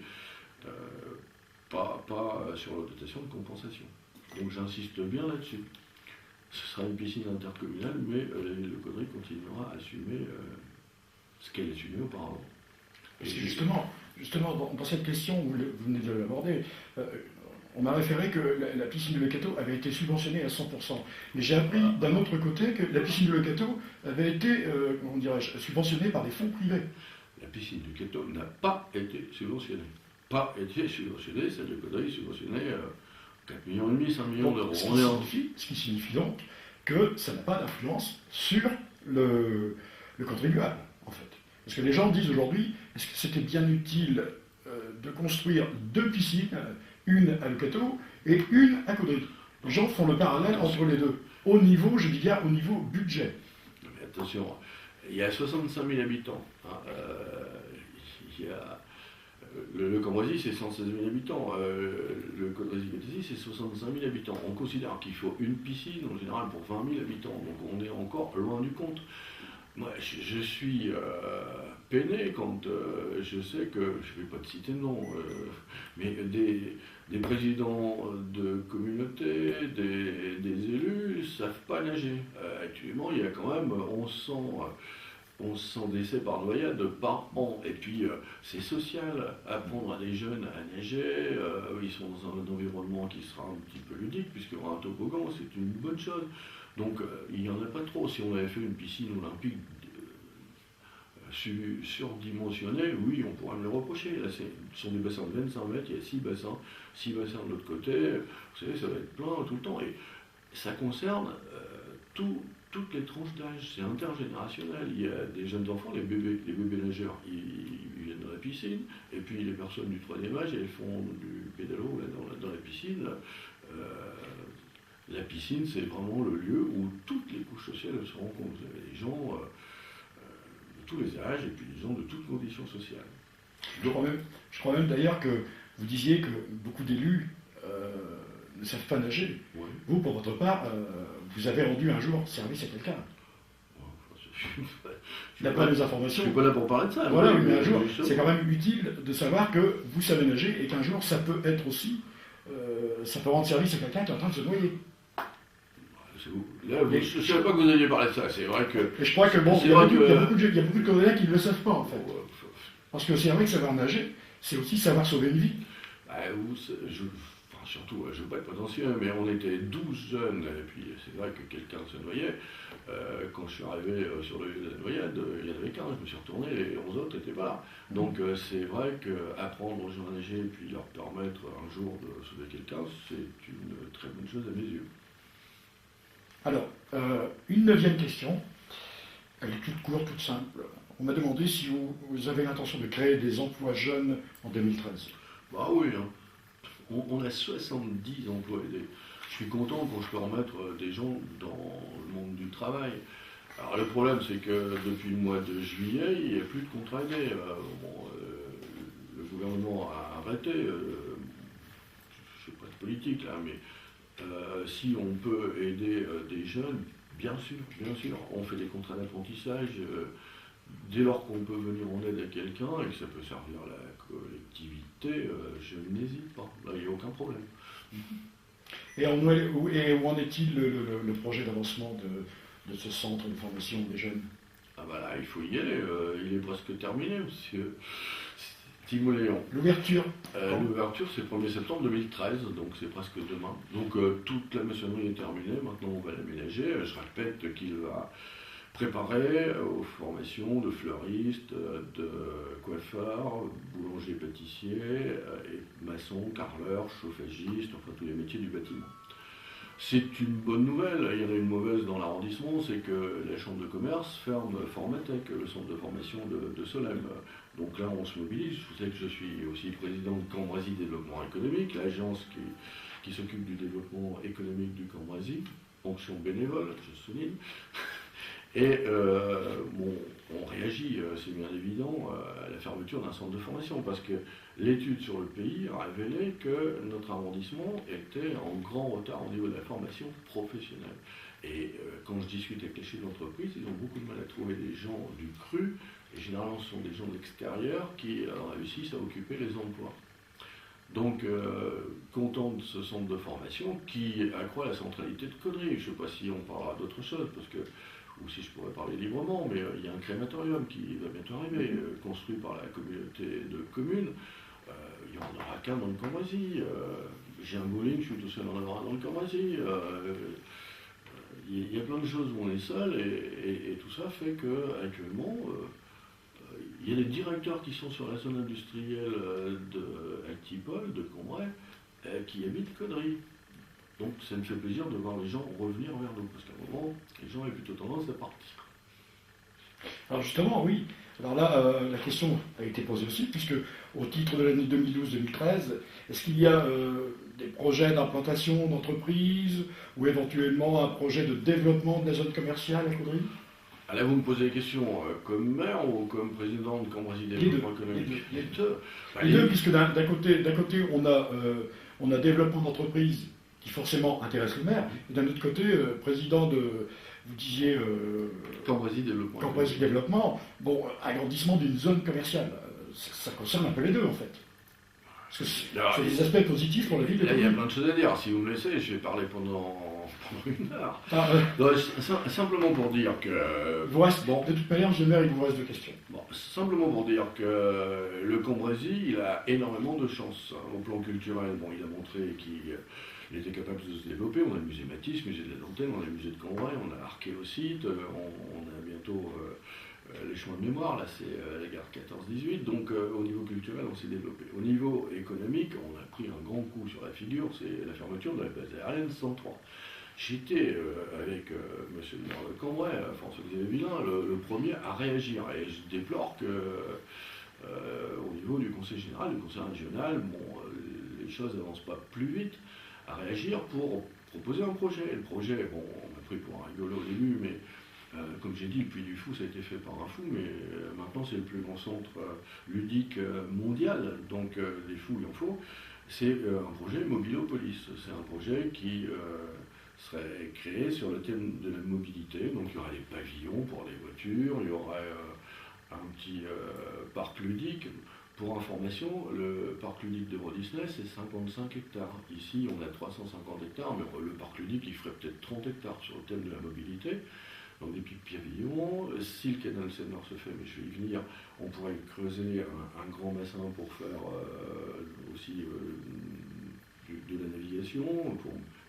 pas sur la dotation de compensation. Donc j'insiste bien là-dessus. Ce sera une piscine intercommunale, mais le Caudry continuera à assumer ce qu'elle assumait auparavant. Et justement, dans cette question, vous venez de l'aborder, on m'a référé que la piscine de Lecateau avait été subventionnée à 100%. Mais j'ai appris d'un autre côté que la piscine de Lecateau avait été, comment dirais-je, subventionnée par des fonds privés. La piscine du Cateau n'a pas été subventionnée. Pas été subventionnée, celle de Caudry subventionnée 4,5 millions, 5 millions d'euros. Ce qui signifie donc que ça n'a pas d'influence sur le contribuable, en fait. Parce que les gens disent aujourd'hui, est-ce que c'était bien utile de construire 2 piscines, une à Lecateau et une à Caudry? Les gens font le parallèle entre les deux. Au niveau, je dis bien au niveau budget. Mais attention, il y a 65 000 habitants. Il y a le Cambrésis, c'est 116 000 habitants. Le Caudry-Génétisy, c'est 65 000 habitants. On considère qu'il faut une piscine, en général, pour 20 000 habitants. Donc on est encore loin du compte. Moi, je suis peiné quand je sais que, je ne vais pas te citer de nom, mais des présidents de communautés, des élus ne savent pas nager. Actuellement, il y a quand même 1100 décès par noyade par an. Et puis, c'est social. Apprendre à des jeunes à nager, ils sont dans un environnement qui sera un petit peu ludique, puisqu'il y aura un toboggan, c'est une bonne chose. Donc, il n'y en a pas trop. Si on avait fait une piscine olympique surdimensionnée, oui, on pourrait me le reprocher. Là, ce sont des bassins de 25 mètres, il y a 6 bassins de l'autre côté. Vous savez, ça va être plein tout le temps. Et ça concerne toutes les tranches d'âge, c'est intergénérationnel. Il y a des jeunes enfants, les bébés nageurs, ils viennent dans la piscine, et puis les personnes du 3e âge, elles font du pédalo dans la piscine. La piscine, c'est vraiment le lieu où toutes les couches sociales se rencontrent. Vous avez des gens de tous les âges, et puis des gens de toutes conditions sociales. Je crois même d'ailleurs que vous disiez que beaucoup d'élus ne savent pas nager. Ouais. Vous, pour votre part, vous avez rendu un jour service à quelqu'un. D'après les informations. Je ne suis pas là pour parler de ça. Voilà, mais un jour, c'est quand même utile de savoir que vous savez nager et qu'un jour, ça peut être aussi, ça peut rendre service à quelqu'un qui est en train de se noyer. Là, je ne savais pas que vous alliez parler de ça. C'est vrai que. Et je crois que bon, il y a beaucoup de Coréens qui ne le savent pas en fait. Parce que c'est vrai que savoir nager, c'est aussi savoir sauver une vie. Surtout, je ne veux pas être prétentieux, mais on était 12 jeunes, et puis c'est vrai que quelqu'un se noyait. Quand je suis arrivé sur le lieu de la noyade, il y en avait 15, je me suis retourné, les 11 autres n'étaient pas là. Donc c'est vrai qu'apprendre aux gens à nager et puis leur permettre un jour de sauver quelqu'un, c'est une très bonne chose à mes yeux. Alors, une 9e question, elle est toute courte, toute simple. On m'a demandé si vous avez l'intention de créer des emplois jeunes en 2013. Bah oui, hein. On a 70 emplois aidés. Je suis content quand je peux remettre des gens dans le monde du travail. Alors le problème, c'est que depuis le mois de juillet, il n'y a plus de contrats aidés. Le gouvernement a arrêté, je ne sais pas de politique là, mais si on peut aider des jeunes, bien sûr, on fait des contrats d'apprentissage. Dès lors qu'on peut venir en aide à quelqu'un et que ça peut servir à la collectivité, je n'hésite pas. Là, il n'y a aucun problème. Et où en est-il le projet d'avancement de ce centre de formation des jeunes? Ah bah là, il faut y aller. Il est presque terminé, monsieur Timoléon. L'ouverture? L'ouverture, c'est le 1er septembre 2013, donc c'est presque demain. Donc toute la maçonnerie est terminée. Maintenant, on va l'aménager. Je répète qu'il va préparer aux formations de fleuristes, de coiffeurs, boulangers, pâtissiers, et maçons, carreleurs, chauffagistes, enfin tous les métiers du bâtiment. C'est une bonne nouvelle. Il y en a une mauvaise dans l'arrondissement, c'est que la chambre de commerce ferme Formatec, le centre de formation de Solem. Donc là, on se mobilise. Vous savez que je suis aussi président de Cambrésis Développement Économique, l'agence qui s'occupe du développement économique du Cambrésis, fonction bénévole, je souligne. Et on réagit, c'est bien évident, à la fermeture d'un centre de formation, parce que l'étude sur le pays a révélé que notre arrondissement était en grand retard au niveau de la formation professionnelle. Et quand je discute avec les chefs d'entreprise, ils ont beaucoup de mal à trouver des gens du cru, et généralement ce sont des gens de l'extérieur qui réussissent à occuper les emplois. Donc, content de ce centre de formation qui accroît la centralité de Caudry. Je ne sais pas si on parlera d'autre chose, parce que ou si je pourrais parler librement, mais il y a un crématorium qui va bientôt arriver, construit par la communauté de communes. Il n'y en aura qu'un dans le Cambrésis. J'ai un bowling, je suis tout seul en avoir un dans le Cambrésis. Il y a plein de choses où on est seul, et tout ça fait qu'actuellement, il y a des directeurs qui sont sur la zone industrielle de Altipol, de Cambrai, qui habitent Caudry. Donc ça me fait plaisir de voir les gens revenir vers nous, parce qu'à un moment, les gens avaient plutôt tendance à partir. Alors justement, oui. Alors là, la question a été posée aussi, puisque au titre de l'année 2012-2013, est-ce qu'il y a des projets d'implantation d'entreprises, ou éventuellement un projet de développement de la zone commerciale à Caudry? Ah là, vous me posez la question comme maire ou comme président de Cambrésis Développement Économique? Les deux. Les deux, puisque d'un côté, on a développement d'entreprise qui forcément intéresse le maire, et d'un autre côté, président de, vous disiez, Cambrésis Développement, bon, agrandissement d'une zone commerciale. Ça concerne un peu les deux, en fait. Parce que c'est des aspects positifs pour la ville de Là, il y a Caudry. plein de choses à dire. Si vous me laissez, je vais parler pendant une heure. Ah, Donc, simplement pour dire que... bon, de toute manière, je le maire, il vous reste deux questions. Bon, simplement pour dire que le Cambrésis, il a énormément de chance. Au plan culturel, bon, il a montré qu'il était capable de se développer. On a le musée Matisse, musée de la Dentelle, on a le musée de Cambrai, on a l'archéosite, on a bientôt les chemins de mémoire, là c'est la gare 14-18. Donc au niveau culturel, on s'est développé. Au niveau économique, on a pris un grand coup sur la figure, c'est la fermeture de la base aérienne 103. J'étais avec monsieur le maire de Cambrai, François-Xavier Villain, le premier à réagir. Et je déplore que au niveau du conseil général, du conseil régional, bon, les choses n'avancent pas plus vite à réagir pour proposer un projet. Le projet, bon, on m'a pris pour un rigolo au début, mais comme j'ai dit, le Puy du Fou, ça a été fait par un fou, mais maintenant c'est le plus grand centre ludique mondial, donc les fous, il en faut. C'est un projet Mobilopolis. C'est un projet qui serait créé sur le thème de la mobilité. Donc il y aurait des pavillons pour les voitures, il y aurait un petit parc ludique. Pour information, le parc ludique de Walt Disney, c'est 55 hectares. Ici, on a 350 hectares, mais le parc ludique, il ferait peut-être 30 hectares sur le thème de la mobilité. Donc des petits pavillons. Si le canal Seine-Nord se fait, mais je vais y venir, on pourrait creuser un grand bassin pour faire aussi de la navigation,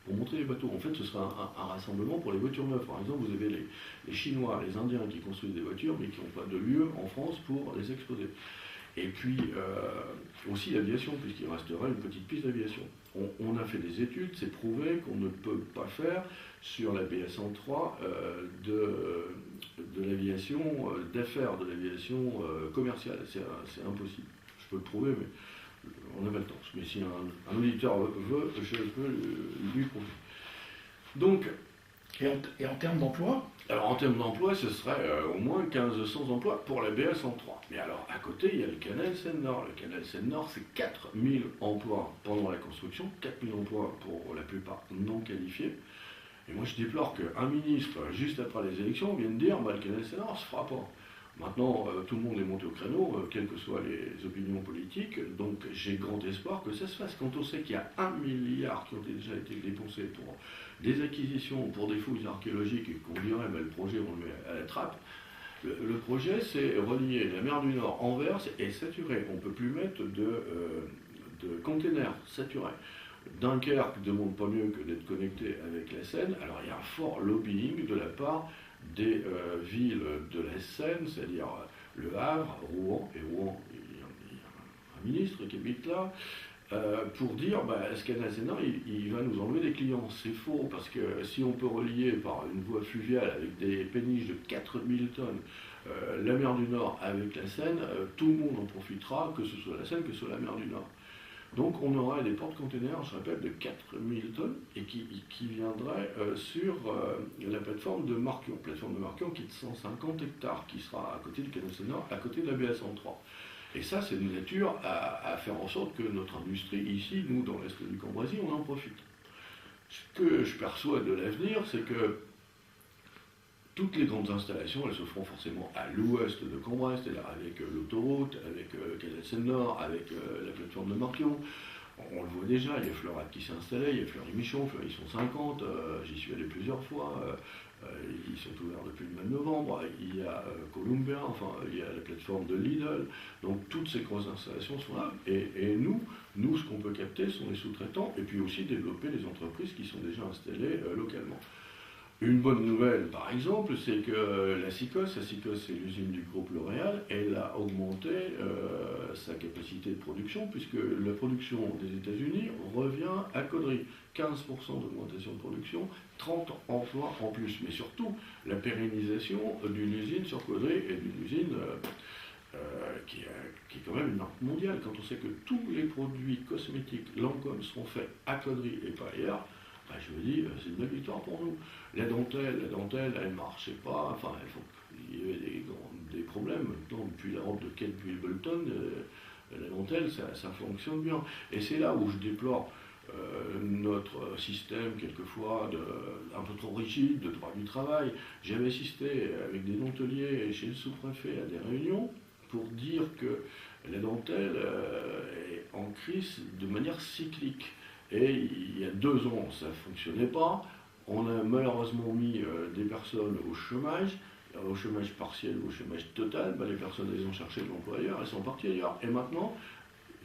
pour montrer les bateaux. En fait, ce sera un rassemblement pour les voitures neuves. Par exemple, vous avez les Chinois, les Indiens qui construisent des voitures, mais qui n'ont pas de lieu en France pour les exposer. Et puis aussi l'aviation, puisqu'il restera une petite piste d'aviation. On a fait des études, c'est prouvé qu'on ne peut pas faire sur la BA103 de l'aviation d'affaires, de l'aviation commerciale. C'est impossible. Je peux le prouver, mais On n'a pas le temps, mais si un auditeur veut, je peux lui prouver. Donc, Et en termes d'emploi? alors en termes d'emploi, ce serait au moins 1500 emplois pour la BA103. Mais alors à côté, il y a le canal Seine-Nord. Le canal Seine-Nord, c'est 4000 emplois pendant la construction, 4000 emplois pour la plupart non qualifiés. Et moi je déplore qu'un ministre, juste après les élections, vienne dire bah, le canal Seine-Nord ne se fera pas. Maintenant, tout le monde est monté au créneau, quelles que soient les opinions politiques, donc j'ai grand espoir que ça se fasse. Quand on sait qu'il y a 1 milliard qui ont déjà été dépensés pour des acquisitions, pour des fouilles archéologiques, et qu'on dirait bah, le projet, on le met à la trappe, le projet c'est relier la mer du Nord, Anvers, et saturé. On ne peut plus mettre de containers saturés. Dunkerque ne demande pas mieux que d'être connecté avec la Seine. Alors il y a un fort lobbying de la part des villes de la Seine, c'est-à-dire Le Havre, Rouen, et Rouen, il y a un ministre qui habite là, pour dire bah, ce canal Seine-Nord, il va nous enlever des clients. C'est faux, parce que si on peut relier par une voie fluviale avec des péniches de 4000 tonnes la mer du Nord avec la Seine, tout le monde en profitera, que ce soit la Seine, que ce soit la mer du Nord. Donc on aura des porte-containers, je rappelle, de 4000 tonnes et qui viendraient sur la plateforme de Marquion. Plateforme de Marquion qui est de 150 hectares, qui sera à côté du canal Seine-Nord, à côté de la BA103. Et ça, c'est de nature à faire en sorte que notre industrie, ici, nous, dans l'Est du Cambrésis, on en profite. Ce que je perçois de l'avenir, c'est que toutes les grandes installations, elles se feront forcément à l'ouest de Cambrai, c'est-à-dire avec l'autoroute, avec Canal Seine-Nord, avec la plateforme de Marquion. On le voit déjà, il y a Fleurat qui s'est installé, il y a Fleury-Michon, ils sont 50, j'y suis allé plusieurs fois, ils sont ouverts depuis le mois de novembre, il y a Columbia, enfin il y a la plateforme de Lidl, donc toutes ces grosses installations sont là, et nous ce qu'on peut capter sont les sous-traitants, et puis aussi développer les entreprises qui sont déjà installées localement. Une bonne nouvelle, par exemple, c'est que la SICOS c'est l'usine du groupe L'Oréal, elle a augmenté sa capacité de production, puisque la production des États-Unis revient à Caudry. 15% d'augmentation de production, 30 emplois en plus. Mais surtout, la pérennisation d'une usine sur Caudry et d'une usine qui est quand même une marque mondiale. Quand on sait que tous les produits cosmétiques Lancôme seront faits à Caudry et pas ailleurs, je me dis, c'est une belle victoire pour nous. La dentelle, elle ne marchait pas, enfin, il y avait des problèmes. Maintenant, depuis la robe de Kate Middleton, la dentelle, ça fonctionne bien. Et c'est là où je déplore notre système, quelquefois, un peu trop rigide, de droit du travail. J'avais assisté avec des denteliers chez le sous-préfet à des réunions pour dire que la dentelle est en crise de manière cyclique. Et il y a 2 ans, ça ne fonctionnait pas. On a malheureusement mis des personnes au chômage partiel ou au chômage total. Les personnes, elles ont cherché de l'employeur, elles sont parties ailleurs. Et maintenant,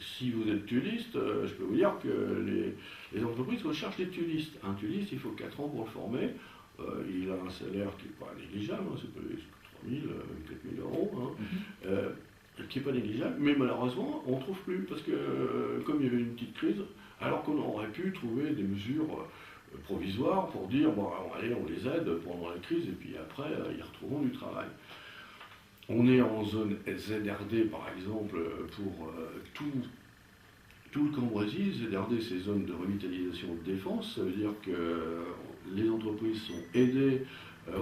si vous êtes tuiliste, je peux vous dire que les entreprises recherchent des tuilistes. Un tuiliste, il faut 4 ans pour le former. Il a un salaire qui n'est pas négligeable, c'est pas 3 000, 4 000 euros. Qui n'est pas négligeable, mais malheureusement, on ne trouve plus, parce que comme il y avait une petite crise, alors qu'on aurait pu trouver des mesures provisoires pour dire, bon, allez, on les aide pendant la crise, et puis après, ils retrouveront du travail. On est en zone ZRD, par exemple, pour tout le Cambrésis. ZRD, c'est zone de revitalisation de défense, ça veut dire que les entreprises sont aidées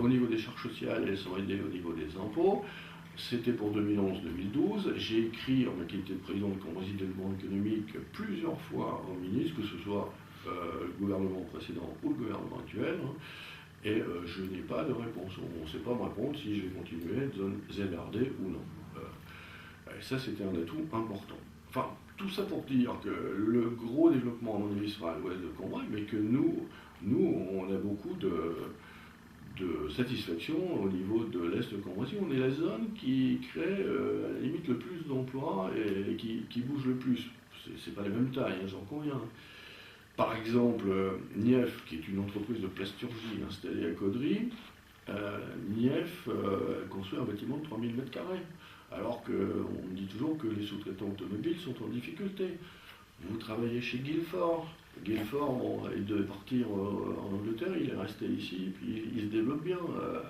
au niveau des charges sociales, elles sont aidées au niveau des impôts. C'était pour 2011-2012. J'ai écrit, en ma qualité de président du Cambrésis Développement économique, plusieurs fois au ministre, que ce soit le gouvernement précédent ou le gouvernement actuel, et je n'ai pas de réponse. On ne sait pas me répondre si je vais continuer à être zone ZRD ou non. Et ça, c'était un atout important. Enfin, tout ça pour dire que le gros développement, à mon avis, sera à l'ouest de Cambrai, mais que nous, on a beaucoup de satisfaction au niveau de l'Est de Cambrésis. On est la zone qui crée à la limite le plus d'emplois et qui bouge le plus. C'est pas la même taille, j'en conviens. Par exemple, Nief, qui est une entreprise de plasturgie installée à Caudry, Nief construit un bâtiment de 3000 m², alors qu'on dit toujours que les sous-traitants automobiles sont en difficulté. Vous travaillez chez Guilford. Guilford, il devait partir en Angleterre, il est resté ici, puis il se développe bien,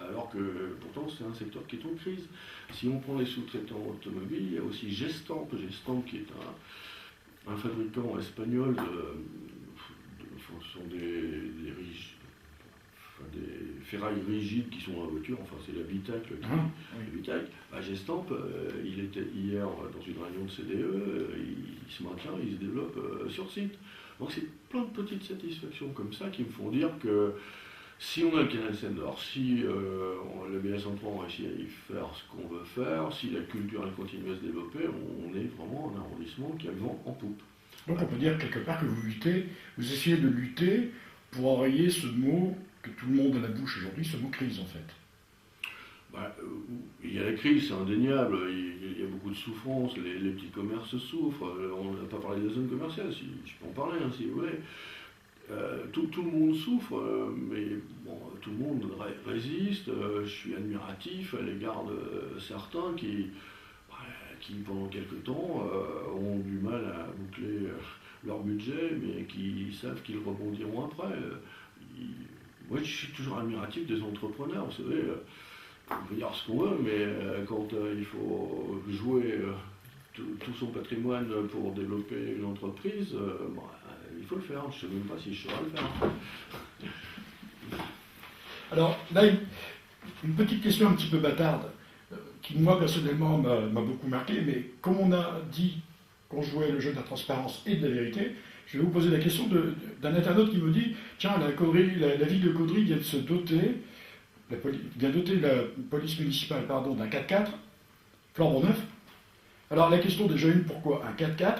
alors que pourtant c'est un secteur qui est en crise. Si on prend les sous-traitants automobiles, il y a aussi Gestamp qui est un fabricant espagnol sont des ferrailles rigides qui sont dans la voiture, enfin c'est l'habitacle. L'habitacle. À Gestamp, il était hier dans une réunion de CDE, il se maintient, il se développe sur site. Donc c'est plein de petites satisfactions comme ça qui me font dire que si on a le canal Seine-Nord, si le BS-Centran réussit à y faire ce qu'on veut faire, si la culture elle continue à se développer, on est vraiment un arrondissement qui a le vent en poupe. Donc on peut dire quelque part que vous essayez de lutter pour enrayer ce mot que tout le monde a la bouche aujourd'hui, ce mot crise en fait. Il y a la crise, c'est indéniable, il y a beaucoup de souffrance, les petits commerces souffrent, on n'a pas parlé des zones commerciales, si je peux en parler si vous voulez. Tout le monde souffre, mais bon, tout le monde résiste. Je suis admiratif à l'égard de certains qui pendant quelque temps, ont du mal à boucler leur budget, mais qui savent qu'ils rebondiront après. Moi, je suis toujours admiratif des entrepreneurs, vous savez. On peut dire ce qu'on veut, mais quand il faut jouer tout son patrimoine pour développer une entreprise, il faut le faire. Je ne sais même pas si je saurais le faire. Alors là, une petite question un petit peu bâtarde, qui moi personnellement m'a beaucoup marqué, mais comme on a dit qu'on jouait le jeu de la transparence et de la vérité, je vais vous poser la question d'un internaute qui me dit « Tiens, la ville de Caudry vient de se doter, vient doter la police municipale d'un 4x4, flambant neuf. » Alors la question déjà pourquoi un 4x4 ?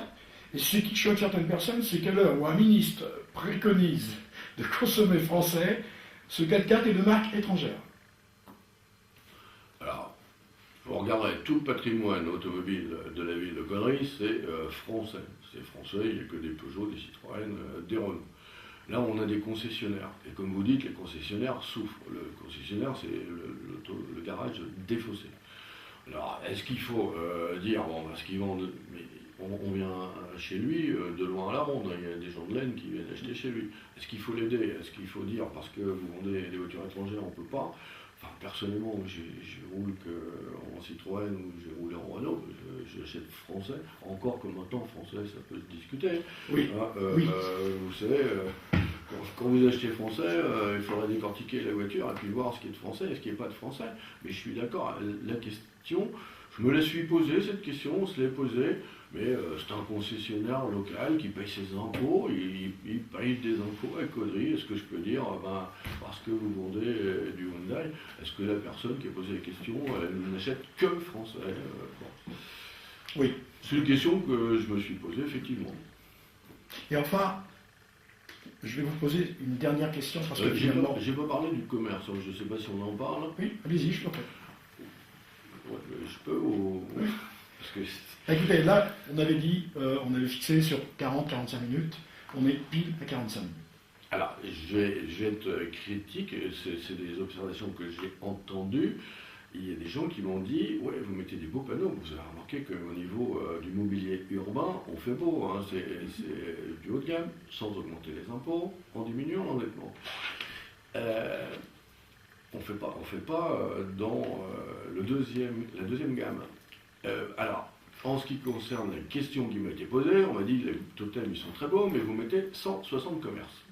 Et ce qui choque certaines personnes, c'est qu'à l'heure où un ministre préconise de consommer français, ce 4x4 est de marque étrangère. Alors, vous regarderez tout le patrimoine automobile de la ville de Caudry, c'est français. C'est français, il n'y a que des Peugeot, des Citroën, des Renault. Là, on a des concessionnaires. Et comme vous dites, les concessionnaires souffrent. Le concessionnaire, c'est le garage défaussé. Alors, est-ce qu'il faut dire, bon, parce qu'ils vendent, mais on vient chez lui de loin à la ronde, il y a des gens de l'Aisne qui viennent acheter chez lui. Est-ce qu'il faut l'aider? Est-ce qu'il faut dire, parce que vous vendez des voitures étrangères, on ne peut pas? Enfin, personnellement, je roule en Citroën ou j'ai roulé en Renault, j'achète français, encore que maintenant, français, ça peut se discuter. Oui. Oui. Vous savez, quand vous achetez français, il faudrait décortiquer la voiture et puis voir ce qui est de français et ce qui n'est pas de français. Mais je suis d'accord, la question, je me la suis posée, cette question, on se l'est posée, mais c'est un concessionnaire local qui paye ses impôts, il paye des impôts à Caudry. Est-ce que je peux dire, parce que vous vendez du Hyundai, est-ce que la personne qui a posé la question, elle n'achète que français bon. Oui. C'est une question que je me suis posée, effectivement. Et enfin, je vais vous poser une dernière question, parce que finalement... J'ai pas parlé du commerce, je ne sais pas si on en parle. Oui, allez-y, je peux pas. Ouais, je peux ou... Oui. Parce que... Écoutez, là, on avait dit, on avait fixé sur 40-45 minutes, on est pile à 45 minutes. Alors, je vais être critique, c'est des observations que j'ai entendues. Il y a des gens qui m'ont dit, ouais, vous mettez des beaux panneaux, vous avez remarqué qu'au niveau du mobilier urbain, on fait beau, hein, c'est du haut de gamme, sans augmenter les impôts, en diminuant l'endettement. On fait pas dans la deuxième gamme. Alors, en ce qui concerne la question qui m'a été posée, on m'a dit, les totems, ils sont très beaux, mais vous mettez 160 commerces.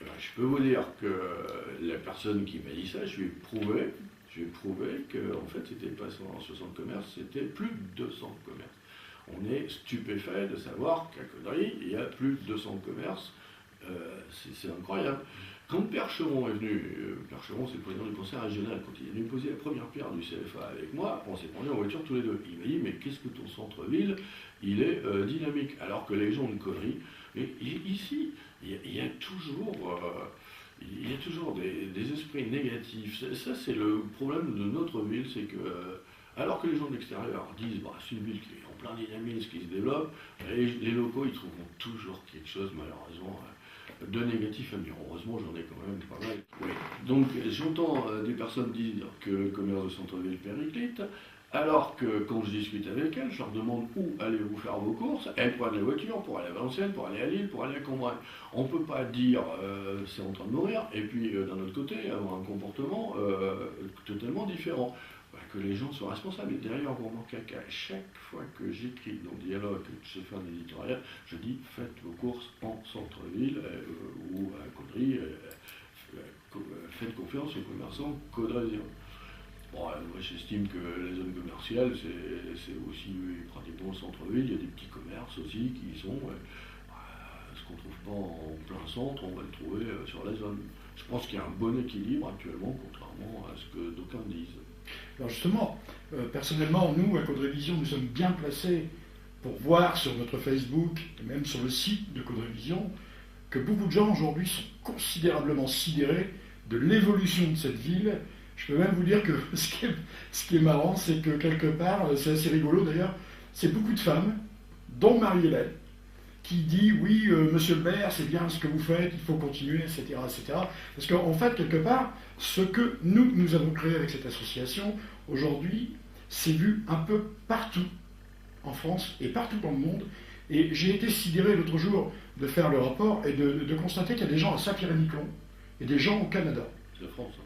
Et ben, je peux vous dire que la personne qui m'a dit ça, je lui ai prouvé que en fait, c'était pas 160 commerces, c'était plus de 200 commerces. On est stupéfait de savoir qu'à Caudry, il y a plus de 200 commerces. C'est incroyable. Quand Percheron est venu, Percheron c'est le président du conseil régional, quand il est venu poser la première pierre du CFA avec moi, on s'est prendu en voiture tous les deux. Il m'a dit, mais qu'est-ce que ton centre-ville, il est dynamique, alors que les gens de Caudry, ici, il y a toujours des esprits négatifs. Ça, c'est le problème de notre ville, c'est que, alors que les gens de l'extérieur disent, c'est une ville qui est en plein dynamisme, qui se développe, les locaux, ils trouveront toujours quelque chose, malheureusement, de négatif à dire. Heureusement, j'en ai quand même pas mal. Oui. Donc, j'entends des personnes dire que le commerce de centre-ville périclite, alors que quand je discute avec elles, je leur demande où allez-vous faire vos courses. Elles prennent la voiture pour aller à Valenciennes, pour aller à Lille, pour aller à Cambrai. On ne peut pas dire c'est en train de mourir, et puis d'un autre côté, avoir un comportement totalement différent. que les gens soient responsables. Et d'ailleurs, vous remarquez qu'à chaque fois que j'écris dans le dialogue, que je fais un éditorial, je dis faites vos courses en centre-ville ou à Caudry, faites confiance aux commerçants caudrésiens. Bon, moi j'estime que la zone commerciale, c'est aussi pratiquement le centre-ville. Il y a des petits commerces aussi qui sont. Ce qu'on ne trouve pas en plein centre, on va le trouver sur la zone. Je pense qu'il y a un bon équilibre actuellement, contrairement à ce que d'aucuns disent. Alors justement, personnellement, nous, à Caudry Vision, nous sommes bien placés pour voir sur notre Facebook, et même sur le site de Caudry Vision, que beaucoup de gens aujourd'hui sont considérablement sidérés de l'évolution de cette ville. Je peux même vous dire que ce qui est marrant, c'est que quelque part, c'est assez rigolo d'ailleurs, c'est beaucoup de femmes, dont Marie-Hélène, qui dit oui, monsieur le maire, c'est bien ce que vous faites, il faut continuer, etc. etc. Parce qu'en fait, quelque part, ce que nous avons créé avec cette association, aujourd'hui, c'est vu un peu partout en France et partout dans le monde. Et j'ai été sidéré l'autre jour de faire le rapport et de constater qu'il y a des gens à Saint-Pierre-et-Miquelon et des gens au Canada. C'est la France. Hein.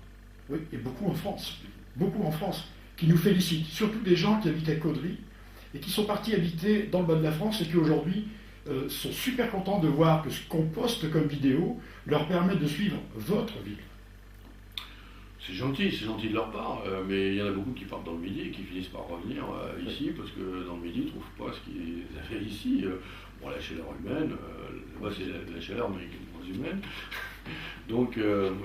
Oui, et beaucoup en France, qui nous félicitent. Surtout des gens qui habitent à Caudry et qui sont partis habiter dans le bas de la France et qui aujourd'hui sont super contents de voir que ce qu'on poste comme vidéo leur permet de suivre votre ville. C'est gentil de leur part, mais il y en a beaucoup qui partent dans le Midi et qui finissent par revenir ici, parce que dans le Midi, ils ne trouvent pas ce qu'ils avaient ici. Bon, la chaleur humaine, moi c'est la chaleur, mais qui est moins humaine. Donc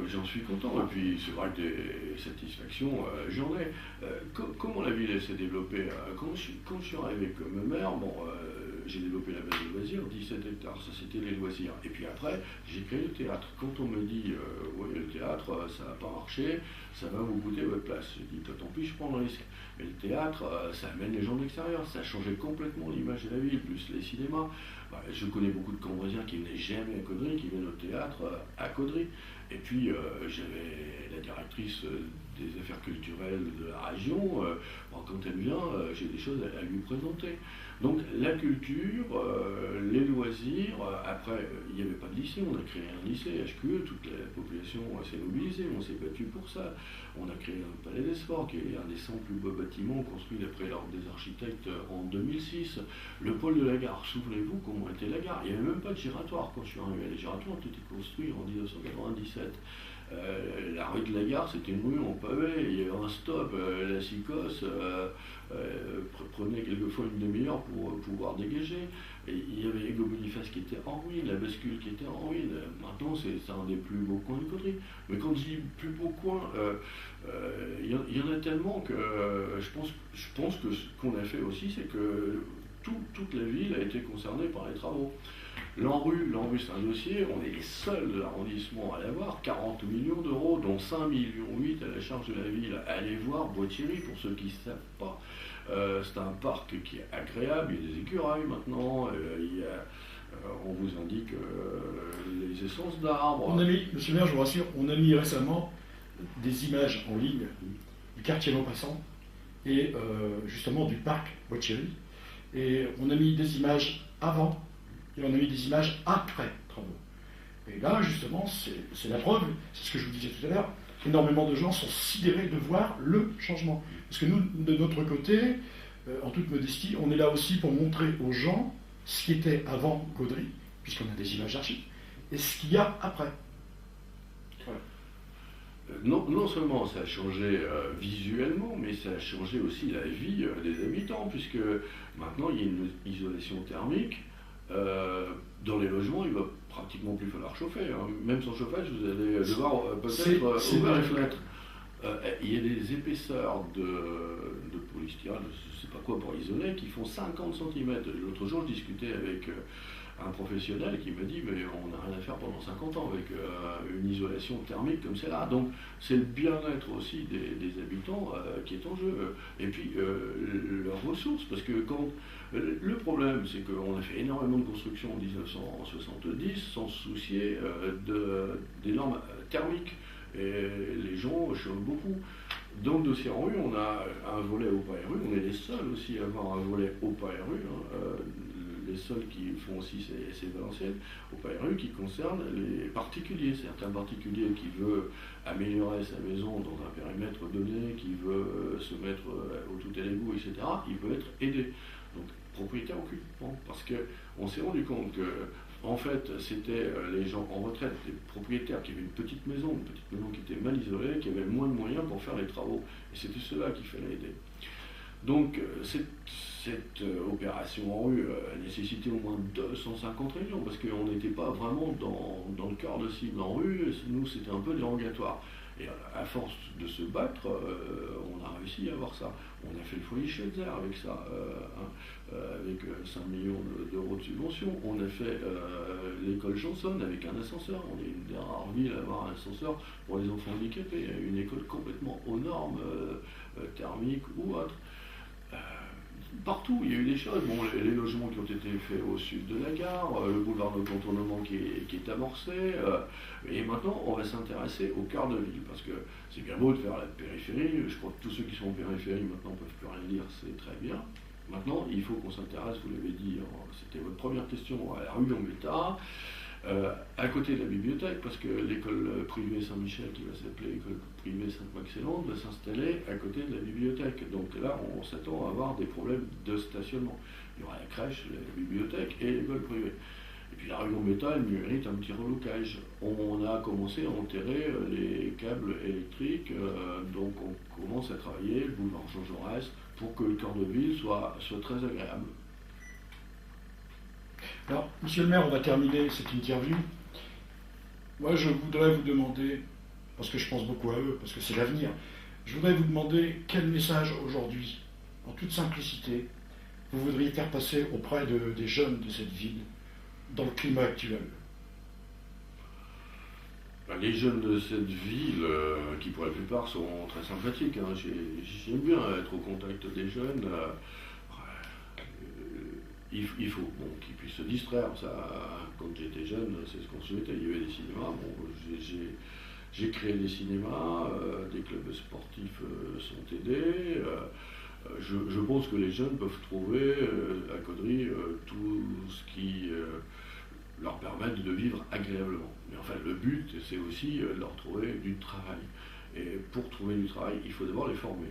j'en suis content, et puis c'est vrai que des satisfactions, j'en ai. Comment la ville s'est développée quand je suis arrivé comme maire, bon, j'ai développé la base de loisirs, 17 hectares, ça c'était les loisirs. Et puis après, j'ai créé le théâtre. Quand on me dit, oui, le théâtre, ça n'a pas marché, ça va vous coûter votre place. Je dis, tant pis, je prends le risque. Mais le théâtre, ça amène les gens de l'extérieur, ça a changé complètement l'image de la ville, plus les cinémas. Je connais beaucoup de Cambrosiens qui venaient jamais à Caudry, qui viennent au théâtre à Caudry. Et puis j'avais la directrice des affaires culturelles de la région. Quand elle vient, j'ai des choses à lui présenter. Donc la culture, les loisirs, après il n'y avait pas de lycée, on a créé un lycée HQE, toute la population s'est mobilisée, on s'est battu pour ça. On a créé un palais des sports qui est un des 100 plus beaux bâtiments construits d'après l'ordre des architectes en 2006. Le pôle de la gare, souvenez-vous comment était la gare, il n'y avait même pas de giratoire quand je suis arrivé. Les giratoires ont été construits en 1997. La rue de la gare, c'était une rue en pavé, il y avait un stop, la Sicos prenait quelquefois une demi-heure pour pouvoir dégager. Et il y avait Hugo Boniface qui était en ruine, la bascule qui était en ruine. Maintenant, c'est un des plus beaux coins de Caudry. Mais quand je dis plus beaux coins, il y en a tellement que je pense que ce qu'on a fait aussi, c'est que toute la ville a été concernée par les travaux. L'ANRU, c'est un dossier, on est les seuls de l'arrondissement à l'avoir, 40 millions d'euros, dont 5,8 millions à la charge de la ville. Allez voir Bois-Thierry, pour ceux qui ne savent pas. C'est un parc qui est agréable, il y a des écureuils maintenant, on vous indique les essences d'arbres. On a mis, monsieur le maire, je vous rassure, on a mis récemment des images en ligne du quartier Maupassant et justement du parc Bois-Thierry. Et on a mis des images avant et on a mis des images après travaux. Et là, justement, c'est la preuve, c'est ce que je vous disais tout à l'heure, énormément de gens sont sidérés de voir le changement. Parce que nous, de notre côté, en toute modestie, on est là aussi pour montrer aux gens ce qui était avant Caudry, puisqu'on a des images d'archives, et ce qu'il y a après. Voilà. Non seulement ça a changé visuellement, mais ça a changé aussi la vie des habitants, puisque maintenant il y a une isolation thermique. Dans les logements, il va pratiquement plus falloir chauffer. Hein. Même sans chauffage, vous allez devoir peut-être ouvrir les fenêtres. Il y a des épaisseurs de polystyrène, je ne sais pas quoi pour isoler, qui font 50 cm. L'autre jour, je discutais avec un professionnel qui me dit mais on n'a rien à faire pendant 50 ans avec une isolation thermique comme celle-là. Donc c'est le bien-être aussi des habitants qui est en jeu. Et puis leurs ressources, parce que quand le problème c'est qu'on a fait énormément de construction en 1970 sans se soucier des normes thermiques. Et les gens chauffent beaucoup. Dans le dossier en rue, on a un volet OPA RU, on est les seuls aussi à avoir un volet OPA RU. les seuls qui font aussi ces événementiels au PRU qui concernent les particuliers. Certains particuliers qui veulent améliorer sa maison dans un périmètre donné, qui veut se mettre au tout à l'égout, etc., il peut être aidé. Donc, propriétaire occupant, parce qu'on s'est rendu compte que en fait, c'était les gens en retraite, les propriétaires qui avaient une petite maison qui était mal isolée, qui avaient moins de moyens pour faire les travaux. Et c'était ceux-là qu'il fallait aider. Donc, cette opération en rue a nécessité au moins 250 réunions, parce qu'on n'était pas vraiment dans le cœur de cible en rue, nous c'était un peu dérogatoire. Et à force de se battre, on a réussi à avoir ça. On a fait le foyer Schelzer avec ça, avec 5 millions d'euros de subvention. On a fait l'école Janson avec un ascenseur. On est une des rares villes à avoir un ascenseur pour les enfants handicapés. Une école complètement aux normes, thermiques ou autres. Partout, il y a eu des choses. Bon, les logements qui ont été faits au sud de la gare, le boulevard de contournement qui est amorcé. Et maintenant, on va s'intéresser au cœur de ville, parce que c'est bien beau de faire la périphérie. Je crois que tous ceux qui sont en périphérie maintenant ne peuvent plus rien dire, c'est très bien. Maintenant, il faut qu'on s'intéresse, vous l'avez dit, c'était votre première question, à la rue Gambetta, à côté de la bibliothèque, parce que l'école privée Saint-Michel, qui va s'appeler l'école privée Sainte-Maxélande, va s'installer à côté de la bibliothèque. Donc là, on s'attend à avoir des problèmes de stationnement. Il y aura la crèche, la bibliothèque et l'école privée. Et puis la rue Gambetta, elle mérite un petit relocage. On a commencé à enterrer les câbles électriques, donc on commence à travailler le boulevard Jean Jaurès pour que le cœur de ville soit très agréable. Alors, monsieur le maire, on va terminer cette interview. Moi, je voudrais vous demander, parce que je pense beaucoup à eux, parce que c'est l'avenir, je voudrais vous demander quel message aujourd'hui, en toute simplicité, vous voudriez faire passer auprès des jeunes de cette ville, dans le climat actuel. Les jeunes de cette ville, qui pour la plupart sont très sympathiques, hein. J'aime bien être au contact des jeunes. Il faut qu'ils puissent se distraire. Ça, quand j'étais jeune, c'est ce qu'on souhaitait. Il y avait des cinémas. Bon, j'ai créé des cinémas, des clubs sportifs sont aidés. Je pense que les jeunes peuvent trouver à Caudry tout ce qui leur permette de vivre agréablement. Mais enfin, le but, c'est aussi de leur trouver du travail. Et pour trouver du travail, il faut d'abord les former.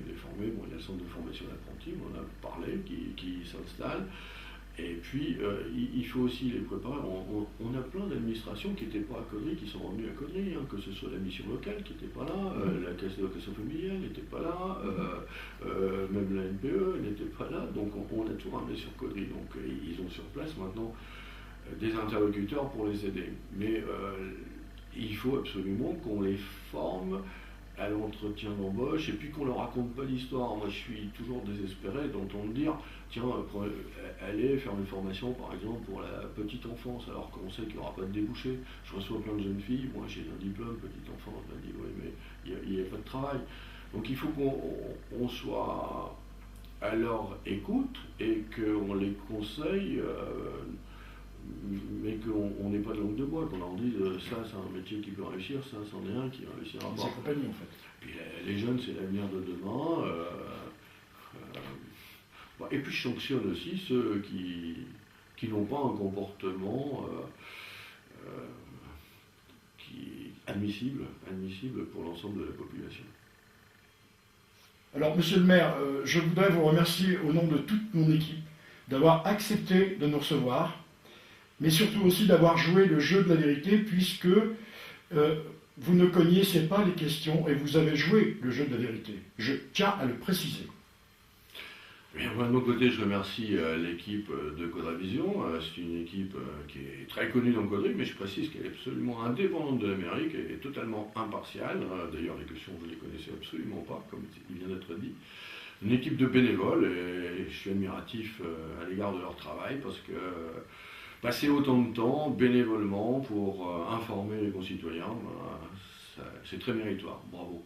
Bon, il y a le centre de formation d'apprentis, on en a parlé, qui s'installe. Et puis, il faut aussi les préparer. On a plein d'administrations qui n'étaient pas à Caudry, qui sont revenues à Caudry, hein, que ce soit la mission locale qui n'était pas là, la caisse de location familiale n'était pas là, même la NPE n'était pas là. Donc, on a tout ramené sur Caudry. Donc, ils ont sur place maintenant des interlocuteurs pour les aider. Mais il faut absolument qu'on les forme à l'entretien d'embauche et puis qu'on ne leur raconte pas l'histoire. Moi, je suis toujours désespéré d'entendre dire tiens, allez faire une formation par exemple pour la petite enfance, alors qu'on sait qu'il n'y aura pas de débouché. Je reçois plein de jeunes filles, moi j'ai un diplôme, petite enfance, je me dis oui, mais il n'y a pas de travail. Donc il faut qu'on soit à leur écoute et qu'on les conseille, mais qu'on n'ait pas de langue de bois, qu'on leur dise ça c'est un métier qui peut réussir, ça c'en est un qui réussira pas. C'est compagnie en fait. Puis les jeunes c'est l'avenir de demain. Et puis je sanctionne aussi ceux qui n'ont pas un comportement admissible pour l'ensemble de la population. Alors, monsieur le maire, je voudrais vous remercier au nom de toute mon équipe d'avoir accepté de nous recevoir, mais surtout aussi d'avoir joué le jeu de la vérité, puisque vous ne connaissiez pas les questions et vous avez joué le jeu de la vérité. Je tiens à le préciser. Moi, de mon côté, je remercie l'équipe de Caudry Vision. C'est une équipe qui est très connue dans Caudry, mais je précise qu'elle est absolument indépendante de la mairie, qu'elle est totalement impartiale. D'ailleurs, les questions, vous ne les connaissez absolument pas, comme il vient d'être dit. Une équipe de bénévoles, et je suis admiratif à l'égard de leur travail, parce que passer autant de temps bénévolement pour informer les concitoyens, c'est très méritoire. Bravo.